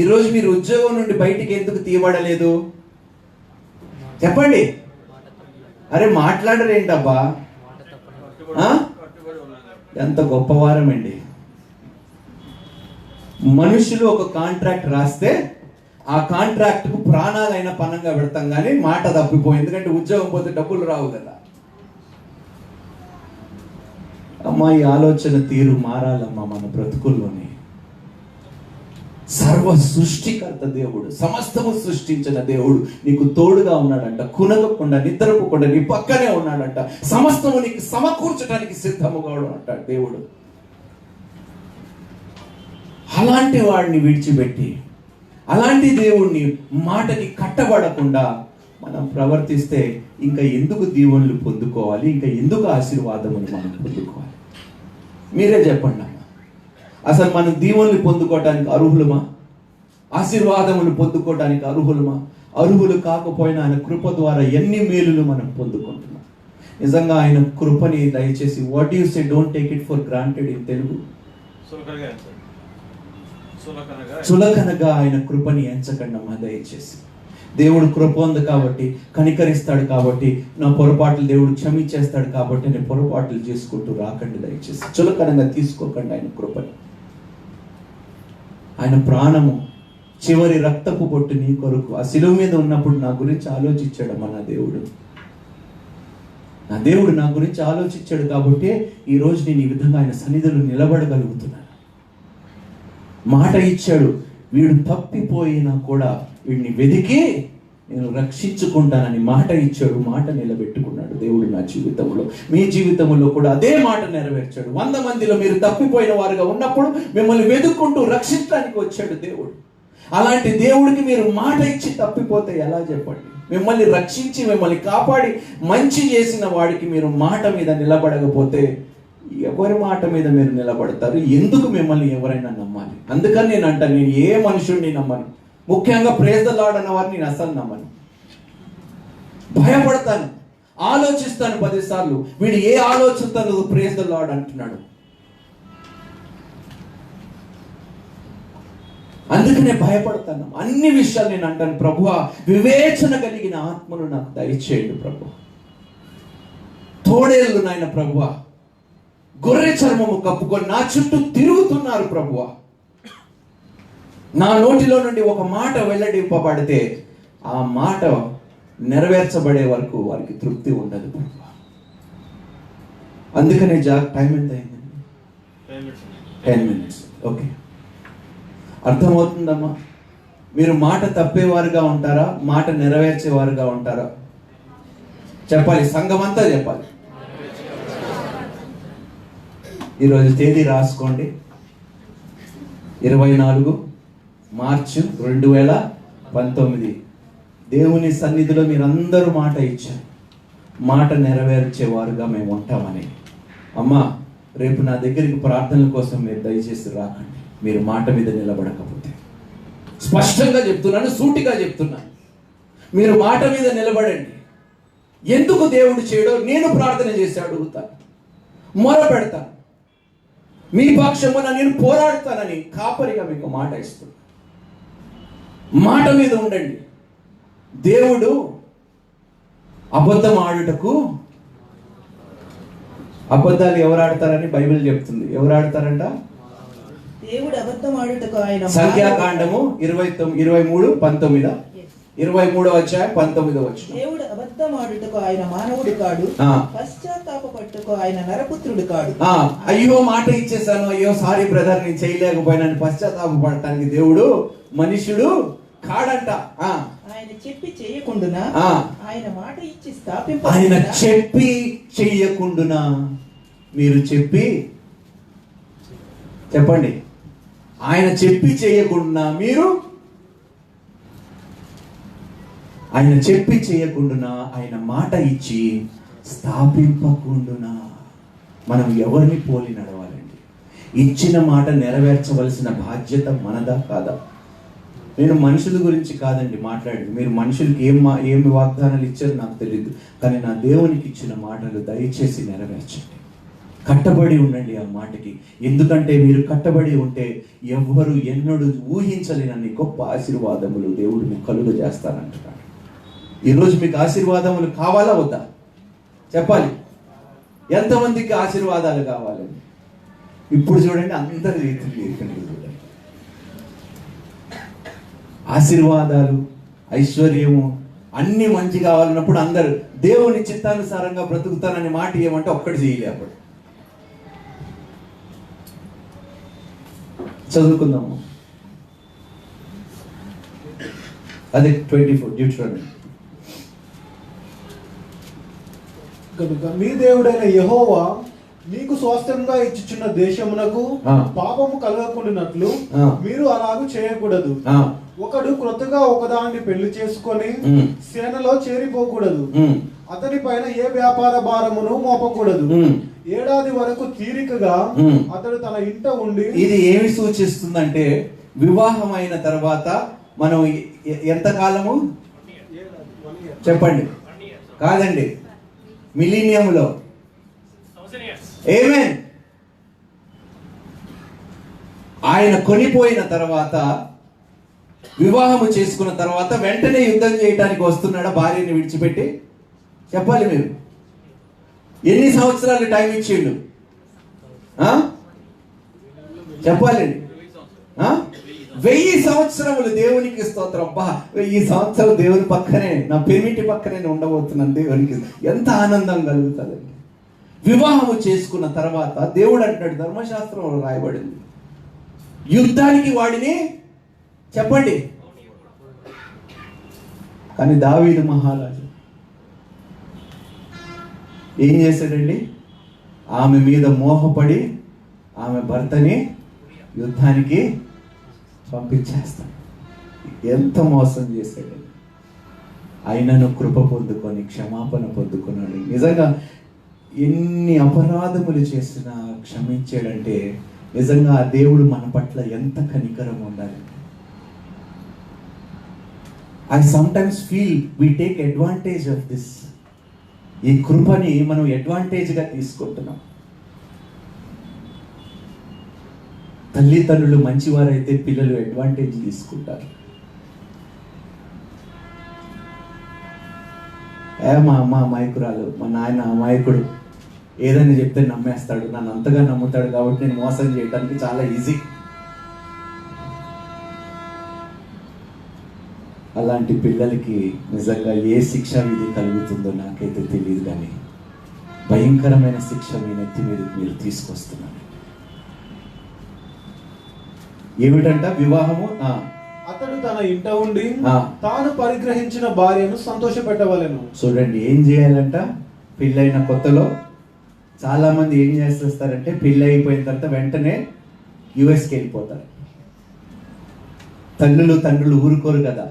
ఈరోజు మీరు ఉద్యోగం నుండి బయటికి ఎందుకు తీయబడలేదు? చెప్పండి. అరే మాట్లాడరేంటబ్బా? ఎంత గొప్పవారం అండి. మనుషులు ఒక కాంట్రాక్ట్ రాస్తే ఆ కాంట్రాక్ట్ కు ప్రాణాలైన పనంగా పెడతాం, కానీ మాట తప్పిపోయి. ఎందుకంటే ఉద్యోగం పోతే డబ్బులు రావు కదా. అమ్మా ఈ ఆలోచన తీరు మారాలమ్మా మన బ్రతుకుల్లోని. సర్వ సృష్టికర్త దేవుడు, సమస్తము సృష్టించిన దేవుడు నీకు తోడుగా ఉన్నాడంట. కునగకుండా నిద్రపోకుండా నీ పక్కనే ఉన్నాడంట. సమస్తము నీకు సమకూర్చడానికి సిద్ధముగా ఉంటాడు దేవుడు. అలాంటి వాడిని విడిచిపెట్టి, అలాంటి దేవుణ్ణి మాటకి కట్టబడకుండా మనం ప్రవర్తిస్తే ఇంకా ఎందుకు దీవెనలు పొందుకోవాలి? ఇంకా ఎందుకు ఆశీర్వాదములు మనం పొందుకోవాలి? మీరే చెప్పండి. అసలు మనం దీవెనలు పొందుకోవటానికి అర్హులమా? ఆశీర్వాదములు పొందుకోవటానికి అర్హులమా? అర్హులు కాకపోయినా ఆయన కృప ద్వారా ఎన్ని మేలులు మనం పొందుకుంటున్నాం. నిజంగా ఆయన కృపని దయచేసి, what you say, don't take it for granted in Telugu. చులకనగా ఆయన కృపని ఎంచకండి అమ్మా దయచేసి. దేవుడు కృప ఉంది కాబట్టి, కనికరిస్తాడు కాబట్టి, నా పొరపాట్లు దేవుడు క్షమించేస్తాడు కాబట్టి నేను పొరపాట్లు చేసుకుంటూ రాకండి. దయచేసి చులకనంగా తీసుకోకండి ఆయన కృపని. ఆయన ప్రాణము చివరి రక్తపు బొట్టు నీ కొరకు ఆ శిలువ మీద ఉన్నప్పుడు నా గురించి ఆలోచించాడమ్మా నా దేవుడు. నా దేవుడు నా గురించి ఆలోచించాడు కాబట్టి ఈరోజు నేను ఈ విధంగా ఆయన సన్నిధిలో నిలబడగలుగుతున్నాను. మాట ఇచ్చాడు, వీడు తప్పిపోయినా కూడా వీడిని వెతికి నేను రక్షించుకుంటానని మాట ఇచ్చాడు. మాట నిలబెట్టుకున్నాడు దేవుడు నా జీవితంలో. మీ జీవితంలో కూడా అదే మాట నెరవేర్చాడు. 100 మందిలో మీరు తప్పిపోయిన వారుగా ఉన్నప్పుడు మిమ్మల్ని వెతుక్కుంటూ రక్షించడానికి వచ్చాడు దేవుడు. అలాంటి దేవుడికి మీరు మాట ఇచ్చి తప్పిపోతే ఎలా చెప్పండి? మిమ్మల్ని రక్షించి మిమ్మల్ని కాపాడి మంచి చేసిన వాడికి మీరు మాట మీద నిలబడకపోతే ఎవరి మాట మీద మీరు నిలబడతారు? ఎందుకు మిమ్మల్ని ఎవరైనా నమ్మాలి? అందుకని నేను అంటాను, నేను ఏ మనుషుడిని నమ్మను. ముఖ్యంగా ప్రైజ్ ది లార్డ్ అన్న వారిని నేను అసలు నమ్మను. భయపడతాను, ఆలోచిస్తాను 10 సార్లు. వీడు ఏ ఆలోచనతో ప్రైజ్ ది లార్డ్ అంటున్నాడు. అందుకనే భయపడతాను. అన్ని విషయాలు నేను అంటాను, ప్రభువా వివేచన కలిగిన ఆత్మను నాకు దయచేయండి ప్రభు. తోడేళ్ళు నాయన ప్రభువా గొర్రె చర్మము కప్పుకొని నా చుట్టూ తిరుగుతున్నారు ప్రభువా. నా నోటిలో నుండి ఒక మాట వెల్లడింపబడితే ఆ మాట నెరవేర్చబడే వరకు వారికి తృప్తి ఉండదు ప్రభువా. అందుకనే టైం ఎంత అయిందండి? 10 minutes. ఓకే, అర్థమవుతుందమ్మా? మీరు మాట తప్పేవారుగా ఉంటారా, మాట నెరవేర్చేవారుగా ఉంటారా? చెప్పాలి, సంఘం అంతా చెప్పాలి. ఈరోజు తేదీ రాసుకోండి, 24 మార్చి 2019. దేవుని సన్నిధిలో మీరందరూ మాట ఇచ్చారు, మాట నెరవేర్చేవారుగా మేము ఉంటామని. అమ్మా, రేపు నా దగ్గరికి ప్రార్థనల కోసం మీరు దయచేసి రాకండి, మీరు మాట మీద నిలబడకపోతే. స్పష్టంగా చెప్తున్నాను, సూటిగా చెప్తున్నాను, మీరు మాట మీద నిలబడండి. ఎందుకు దేవుడు చేయడో నేను ప్రార్థన చేసి అడుగుతాను, మొర పెడతాను, మీ పక్షమున నేను పోరాడతానని కాపరిగా మీకు మాట ఇస్తున్నాను. మాట మీద ఉండండి. దేవుడు అబద్ధం ఆడుటకు, అబద్ధాలు ఎవరు ఆడతారని బైబిల్ చెప్తుంది. ఎవరు ఆడతారంట? దేవుడు అబద్ధం ఆడుటకు ఆయన సంఖ్యాకాండము 23:19, 23వ అధ్యాయం 19వ వచనం. దేవుడు అబద్ధం ఆడుటకు ఆయన మానవుడు కాడు, పశ్చాత్తాపపట్టుకు ఆయన నరపుత్రుడు కాడు. అయ్యో మాట ఇచ్చేసాను, అయ్యో సారీ బ్రదర్ నేను చేయలేకపోయినాను పశ్చాత్తాపపడటానికి దేవుడు మనుషుడు కాడంట. ఆయన చెప్పి చేయకుండునా, ఆయన మాట ఇచ్చి స్థాపింప, ఆయన చెప్పి చెయ్యకుండునా. మీరు చెప్పండి, ఆయన చెప్పి చేయకుండా మీరు, ఆయన చెప్పి చేయకుండునా, ఆయన మాట ఇచ్చి స్థాపింపకుండునా. మనం ఎవరిని పోలి నడవాలండి? ఇచ్చిన మాట నెరవేర్చవలసిన బాధ్యత మనదా కాదా? నేను మనుషుల గురించి కాదండి మాట్లాడేది. మీరు మనుషులకి ఏమి వాగ్దానాలు ఇచ్చారో నాకు తెలియదు, కానీ నా దేవునికి ఇచ్చిన మాటలు దయచేసి నెరవేర్చండి. కట్టబడి ఉండండి ఆ మాటకి. ఎందుకంటే మీరు కట్టబడి ఉంటే ఎవ్వరు ఎన్నడూ ఊహించలేనన్ని గొప్ప ఆశీర్వాదములు దేవుడు మీకు కలుగజేస్తానంటున్నాడు. ఈరోజు మీకు ఆశీర్వాదములు కావాలా వద్దా? చెప్పాలి. ఎంతమందికి ఆశీర్వాదాలు కావాలండి? ఇప్పుడు చూడండి, అందరి రీతిలో ఆశీర్వాదాలు, ఐశ్వర్యము అన్ని మంచి కావాలన్నప్పుడు అందరూ దేవుని చిత్తానుసారంగా బ్రతుకుతానని మాట ఏమంటే ఒక్కటి చేయలే. అప్పుడు చదువుకుందాము. అదే 24 డ్యూటెరోనమీ. కనుక మీ దేవుడైన యెహోవా మీకు స్వాస్థ్యంగా ఇచ్చుచున్న దేశమునకు పాపము కలగకుండానట్లు మీరు అలాగూ చేయకూడదు. ఒకడు క్రొత్తగా ఒకదాన్ని పెళ్లి చేసుకొని సేనలో చేరిపోకూడదు. అతని పైన ఏ వ్యాపార భారమును మోపకూడదు. ఏడాది వరకు తీరికగా అతడు తన ఇంట ఉండి. ఇది ఏమి సూచిస్తుందంటే, వివాహం అయిన తర్వాత మనం ఎంత కాలము చెప్పండి? కాదండి, మిలీనియంలో. ఆమేన్. ఆయన కొనిపోయిన తర్వాత వివాహము చేసుకున్న తర్వాత వెంటనే యుద్ధం చేయడానికి వస్తున్నాడా భార్యని విడిచిపెట్టి? చెప్పాలి మీరు. ఎన్ని సంవత్సరాలు టైం ఇచ్చిండు? చెప్పాలండి. 1000 సంవత్సరములు దేవునికి స్తోత్రం. అబ్బా, 1000 సంవత్సరాలు దేవుని పక్కనే, నా పెనిమిటి పక్కనే ఉండబోతున్నాను. దేవునికి ఎంత ఆనందం కలుగుతుందండి. వివాహము చేసుకున్న తర్వాత దేవుడు అంటున్నాడు, ధర్మశాస్త్రంలో రాయబడింది, యుద్ధానికి వాడిని చెప్పండి. కానీ దావీదు మహారాజు ఏం చేశాడండి? ఆమె మీద మోహపడి ఆమె భర్తని యుద్ధానికి పంపించేస్తాడు. ఎంత మోసం చేశాడండి. ఆయనను కృప పొందుకొని క్షమాపణ పొందుకున్నాడు. నిజంగా ఎన్ని అపరాధములు చేసినా క్షమించాడంటే నిజంగా ఆ దేవుడు మన పట్ల ఎంత కనికరం ఉండాలి. I sometimes feel we take advantage of this. ఈ కృపని మనం అడ్వాంటేజ్గా తీసుకుంటున్నాం. తల్లిదండ్రులు మంచివారైతే పిల్లలు అడ్వాంటేజ్ తీసుకుంటారు. మా అమ్మ అమాయకురాలు, మా నాయన అమాయకుడు, ఏదైనా చెప్తే నమ్మేస్తాడు, నన్ను అంతగా నమ్ముతాడు కాబట్టి నేను మోసం చేయడానికి చాలా ఈజీ. అలాంటి పిల్లలకి నిజంగా ఏ శిక్షా విధి కలుగుతుందో నాకైతే తెలియదు, కానీ భయంకరమైన శిక్ష మీ నెత్తి మీద మీరు తీసుకొస్తున్నారు. ఏమిటంట? వివాహము. అతడు తన ఇంట ఉండి తాను పరిగ్రహించిన భార్యను సంతోషపెట్టవలెను. చూడండి, ఏం చేయాలంట? పెళ్ళైన కొత్తలో చాలా మంది ఏం చేస్తారంటే పెళ్ళి అయిపోయిన తర్వాత వెంటనే యుఎస్కి వెళ్ళిపోతారు. తండ్రులు ఊరుకోరు కదా,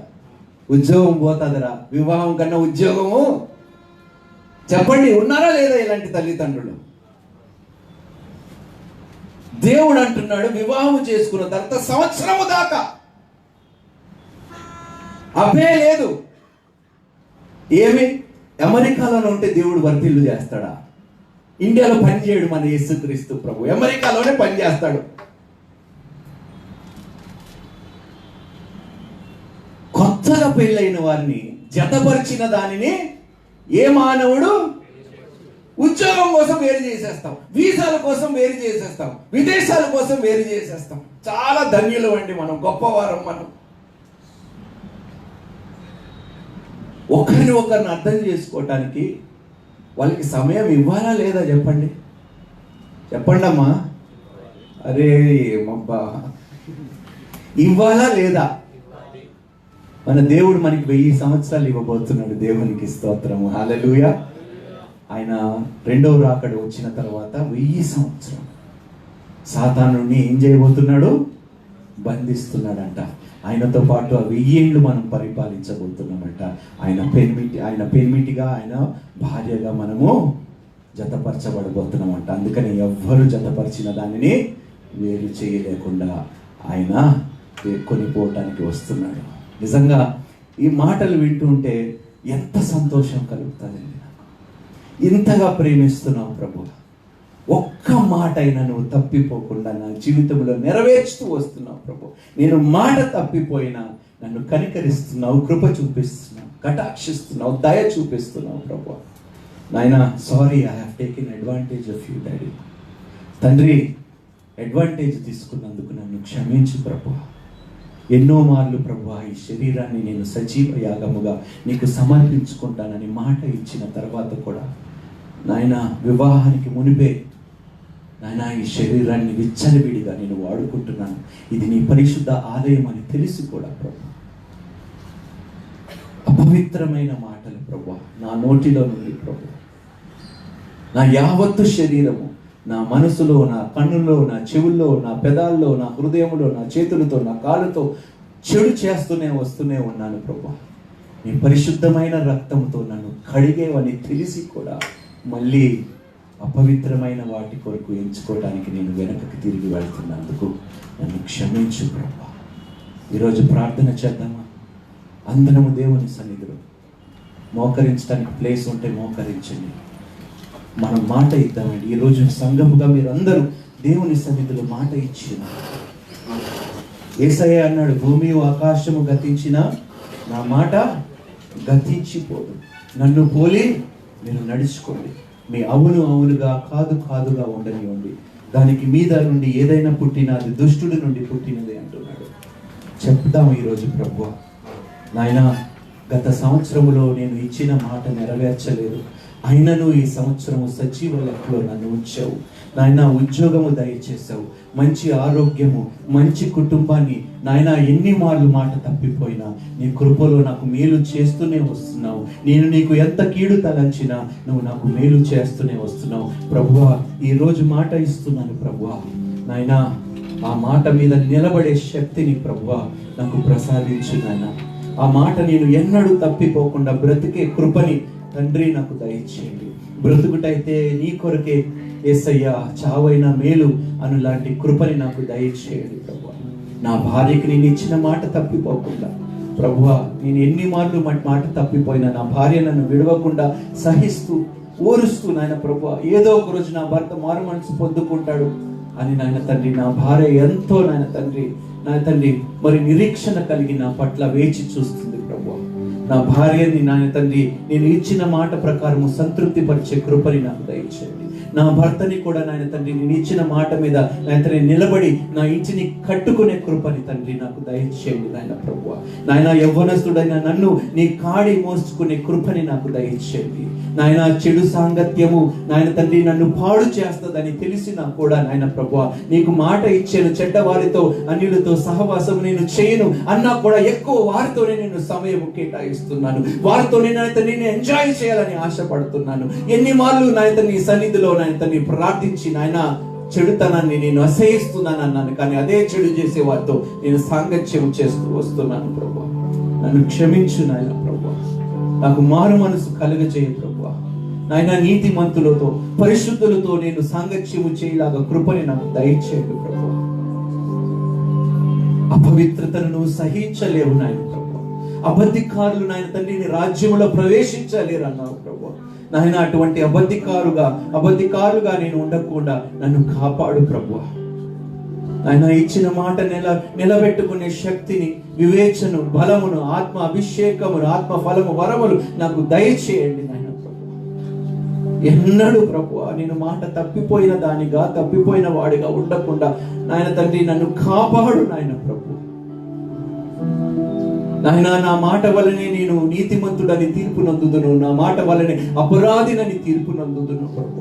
ఉద్యోగం పోతుందిరా, వివాహం కన్నా ఉద్యోగము. చెప్పండి, ఉన్నారా లేదా ఇలాంటి తల్లిదండ్రులు? దేవుడు అంటున్నాడు, వివాహం చేసుకున్న తర్వాత సంవత్సరము దాకా అబ్బే లేదు. ఏమి అమెరికాలో ఉంటే దేవుడు వర్తిల్లు చేస్తాడా? ఇండియాలో పని చేయడు మన యేసుక్రీస్తు ప్రభు, అమెరికాలోనే పని చేస్తాడు. కొత్తగా పెళ్ళైన వారిని జతపరిచిన దానిని ఏ మానవుడు ఉద్యోగం కోసం వేరు చేసేస్తాం, వీసాల కోసం వేరు చేసేస్తాం, విదేశాల కోసం వేరు చేసేస్తాం. చాలా ధన్యులు అండి మనం, గొప్పవారం మనం. ఒకరిని అర్థం చేసుకోవటానికి వాళ్ళకి సమయం ఇవ్వాలా లేదా? చెప్పండి అమ్మా. అరే ఏమబ్బా, ఇవ్వాలా లేదా? మన దేవుడు మనకి 1000 సంవత్సరాలు ఇవ్వబోతున్నాడు. దేవునికి స్తోత్రము, హల్లెలూయా. ఆయన రెండవ రాకడ వచ్చిన తర్వాత 1000 సంవత్సరం సాతానుని ఏం చేయబోతున్నాడు? బంధిస్తున్నాడంట. ఆయనతో పాటు ఆ 1000 ఏళ్ళు మనం పరిపాలించబోతున్నామంట. ఆయన పెనిమిటిగా, ఆయన భార్యగా మనము జతపరచబడబోతున్నామంట. అందుకని ఎవ్వరు జతపరిచిన దానిని వేరు చేయలేకుండా ఆయన కొనిపోవటానికి వస్తున్నాడు. నిజంగా ఈ మాటలు వింటుంటే ఎంత సంతోషం కలుగుతుందండి. ఇంతగా ప్రేమిస్తున్నావు ప్రభు, ఒక్క మాట అయినా నువ్వు తప్పిపోకుండా నా జీవితంలో నెరవేర్చుతూ వస్తున్నావు ప్రభు. నేను మాట తప్పిపోయినా నన్ను కనికరిస్తున్నావు, కృప చూపిస్తున్నావు, కటాక్షిస్తున్నావు, దయ చూపిస్తున్నావు ప్రభు. నాయన, sorry, I have taken advantage of you daddy. తండ్రి, అడ్వాంటేజ్ తీసుకున్నందుకు నన్ను క్షమించు ప్రభు. ఎన్నో మార్లు ప్రభు ఈ శరీరాన్ని నేను సజీవ యాగముగా నీకు సమర్పించుకుంటానని మాట ఇచ్చిన తర్వాత కూడా నాయన, వివాహానికి మునిపే నాయన ఈ శరీరాన్ని విచ్చలవిడిగా నేను వాడుకుంటున్నాను. ఇది నీ పరిశుద్ధ ఆలయం అని తెలిసి కూడా ప్రభు, అపవిత్రమైన మాటలు ప్రభు నా నోటిలో నుండి ప్రభు, నా యావత్తు శరీరము, నా మనసులో, నా కన్నుల్లో, నా చెవుల్లో, నా పెదాల్లో, నా హృదయంలో, నా చేతులతో, నా కాళ్ళతో చెడు చేస్తూనే వస్తూనే ఉన్నాను ప్రభు. నీ పరిశుద్ధమైన రక్తంతో నన్ను కడిగేవని తెలిసి కూడా మళ్ళీ అపవిత్రమైన వాటి కొరకు ఎంచుకోవడానికి నేను వెనకకి తిరిగి వెళ్తున్నందుకు నన్ను క్షమించు ప్రభు. ఈరోజు ప్రార్థన చేద్దామా? అందరము దేవుని సన్నిధిలో మోకరించడానికి ప్లేస్ ఉంటే మోకరించండి. మనం మాట ఇద్దామండి. ఈరోజు సంఘముగా మీరందరూ దేవుని సన్నిధిలో మాట ఇచ్చిన యేసయ్య అన్నాడు, భూమి ఆకాశము గతించినా నా మాట గతించిపోదు. నన్ను పోలి మీరు నడుచుకోండి. మీ అవును అవునుగా, కాదు కాదుగా ఉండనివ్వండి. దానికి మీద నుండి ఏదైనా పుట్టినా అది దుష్టుడి నుండి పుట్టినది అంటున్నాడు. చెప్తాం ఈరోజు, ప్రభువా నాయనా, గత సంవత్సరములో నేను ఇచ్చిన మాట నెరవేర్చలేదు, అయినను ఈ సంవత్సరము సజీవ లెక్కలో నన్ను ఉంచావు నాయన. ఉద్యోగము దయచేసావు, మంచి ఆరోగ్యము, మంచి కుటుంబాన్ని నాయన. ఎన్ని మార్లు మాట తప్పిపోయినా నీ కృపలో నాకు మేలు చేస్తూనే వస్తున్నావు. నేను నీకు ఎంత కీడు తలంచినా నువ్వు నాకు మేలు చేస్తూనే వస్తున్నావు ప్రభువా. ఈరోజు మాట ఇస్తున్నాను ప్రభువా నాయన. ఆ మాట మీద నిలబడే శక్తిని ప్రభువా నాకు ప్రసాదించు నాయన. ఆ మాట నేను ఎన్నడూ తప్పిపోకుండా బ్రతికే కృపని తండ్రి నాకు దయచేయండి. బ్రతుకుటైతే నీ కొరకే యేసయ్యా, చావైన మేలు అనులాంటి కృపని నాకు దయచేయండి ప్రభువా. నా భార్యకి నేను ఇచ్చిన మాట తప్పిపోకుండా ప్రభువా, నేను ఎన్ని మార్లు మాట తప్పిపోయినా నా భార్య నన్ను విడవకుండా సహిస్తూ ఓరుస్తూ నాయన ప్రభువా, ఏదో ఒక రోజు నా భర్త మారు మనసు పొందుకుంటాడు అని నాయన తండ్రి, నా భార్య ఎంతో నాయన తండ్రి మరి నిరీక్షణ కలిగి నా పట్ల వేచి చూస్తుంది ప్రభువా. నా భార్యని నాయన తండ్రి నేను ఇచ్చిన మాట ప్రకారము సంతృప్తి పరిచే కృపని నాకు దయచేయండి. నా భర్తని కూడా నాయన తండ్రి నేను ఇచ్చిన మాట మీద నాయన తండ్రి నిలబడి నా ఇంటిని కట్టుకునే కృపని తండ్రి నాకు దయచేయండి నాయన ప్రభువా. నాయన యవ్వనస్తుడైన నన్ను నీ కాడి మోసుకునే కృపని నాకు దయచేయండి నాయన. చెడు సాంగత్యము నాయన తండ్రి నన్ను పాడు చేస్తుందని తెలిసినా కూడా నాయన ప్రభువా నీకు మాట ఇచ్చాను, చెడ్డ వారితో అన్యులతో సహవాసం నేను చేయను అన్నా కూడా ఎక్కువ వారితోనే నేను సమయం కేటాయిస్తున్నాను. వారితోనే నాయన తండ్రి నేను ఎంజాయ్ చేయాలని ఆశపడుతున్నాను. ఎన్ని మార్లు నాయన నీ సన్నిధిలో నాయన తండ్రి ప్రార్థించి నాయన చెడుతనాన్ని నేను అసహిస్తున్నాను అన్నాను, కానీ అదే చెడు చేసే వారితో నేను సాంగత్యం చేస్తూ వస్తున్నాను ప్రభువా. నన్ను క్షమించు నాయన ప్రభువా. నాకు మారు మనసు కలుగజేయ ప్రభువా నాయన. నీతిమంతులతో పరిశుద్ధులతో నేను సాంగత్యము చేయలాగా కృపని నాకు దయచేయండి ప్రభువా. అపవిత్రతను నువ్వు సహించలేవు నాయన ప్రభువా. అబద్ధికారులు నాయన తండ్రి నీ రాజ్యంలో ప్రవేశించలేరు అన్నావు ప్రభువా నాయన. అటువంటి అబద్ధికారులుగా నేను ఉండకుండా నన్ను కాపాడు ప్రభువా. ఆయన ఇచ్చిన మాట నిలబెట్టుకునే శక్తిని, వివేచను, బలమును, ఆత్మ అభిషేకమును, ఆత్మ ఫలము, వరములు నాకు దయచేయండి నాయన ప్రభువా. ఎన్నడూ ప్రభువా నేను మాట తప్పిపోయిన వాడిగా ఉండకుండా నాయన తండ్రి నన్ను కాపాడు నాయన ప్రభు నాయన. నా మాట వలనే నేను నీతిమంతుడని తీర్పు నందుదును, నా మాట వలనే అపరాధినని తీర్పు నందుదును ప్రభు.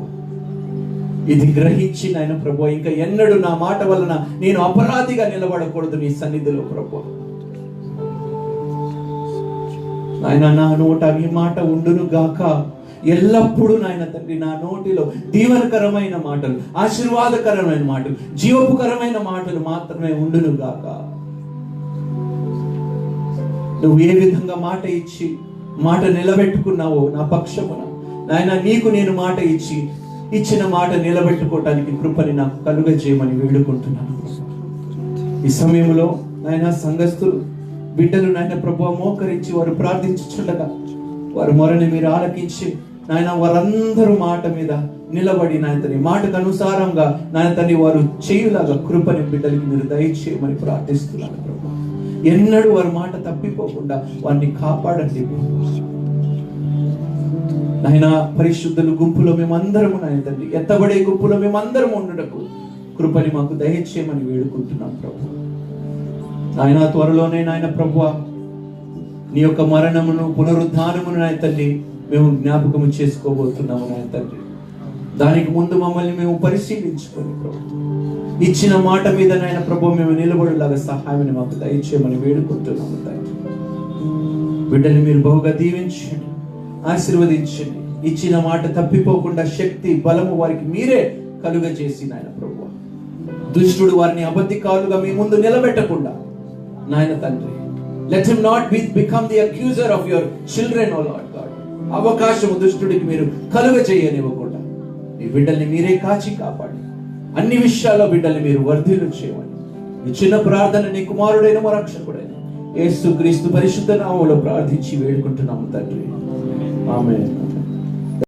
ఇది గ్రహించి నాయన ప్రభు ఇంకా ఎన్నడూ నా మాట వలన నేను అపరాధిగా నిలబడకూడదు నీ సన్నిధిలో ప్రభు. నాయన నా నోట నీ మాట ఉండును గాక ఎల్లప్పుడూ నాయన తండ్రి. నా నోటిలో దీవెనకరమైన మాటలు, ఆశీర్వాదకరమైన మాటలు, జీవపుకరమైన మాటలు మాత్రమే ఉండును గాక. నువ్వు ఏ విధంగా మాట ఇచ్చి మాట నిలబెట్టుకున్నావో నా పక్షమున నాయన, నీకు నేను మాట ఇచ్చిన మాట నిలబెట్టుకోవటానికి కృపని నాకు కలుగజేయమని వేడుకుంటున్నాను. ఈ సమయంలో నాయన సంఘస్థులు బిడ్డలు నాయన ప్రభువా మోకరించి వారు ప్రార్థించుచుండగా వారు మొరని మీరు ఆలకించి నాయన వారందరూ మాట మీద నిలబడి నాయన తని మాటకు అనుసారంగా నాయన తని వారు చేయులాగా కృపని బిడ్డలకి మీరు దయచేయమని ప్రార్థిస్తున్నాను ప్రభు. ఎన్నడూ వారి మాట తప్పిపోకుండా వారిని కాపాడండి నాయన. పరిశుద్ధుల గుంపులో మేమందరము నాయన తండ్రి, ఎత్తబడే గుంపులో మేమందరం ఉండటకు కృపని మాకు దయచేయమని వేడుకుంటున్నాం ప్రభు. నాయన త్వరలోనే నాయన ప్రభువా నీ యొక్క మరణమును పునరుద్ధానమును నాయన తండ్రి మేము జ్ఞాపకము చేసుకోబోతున్నాము నాయన తండ్రి. దానికి ముందు మమ్మల్ని మేము పరిశీలించుకొని ప్రభు ఇచ్చిన మాట మీద నాయన ప్రభు మేము నిలబడేలాగా సహాయాన్ని మాకు దయచేయమని వేడుకుంటున్నాము తండ్రి. బిడ్డని మీరు బహుగా దీవించండి, ఆశీర్వదించండి. ఇచ్చిన మాట తప్పిపోకుండా శక్తి, బలము వారికి మీరే కలుగజేసి నాయన ప్రభు దుష్టుడు వారిని అబద్ధికారులుగా మీ ముందు నిలబెట్టకుండా నాయన తండ్రి, let him not become the accuser of your children, O Lord God. అవకాశము దుష్టుడికి మీరు కలుగజేయనివ్వకుండా ఈ బిడ్డల్ని మీరే కాచి కాపాడి అన్ని విషయాల్లో బిడ్డల్ని మీరు వర్ధిల్లు చేయమని ఈ చిన్న ప్రార్థన నీ కుమారుడైన మా రక్షకుడైన యేసుక్రీస్తు పరిశుద్ధ నామములో ప్రార్థించి వేడుకుంటున్నాము తండ్రి. ఆమేన్.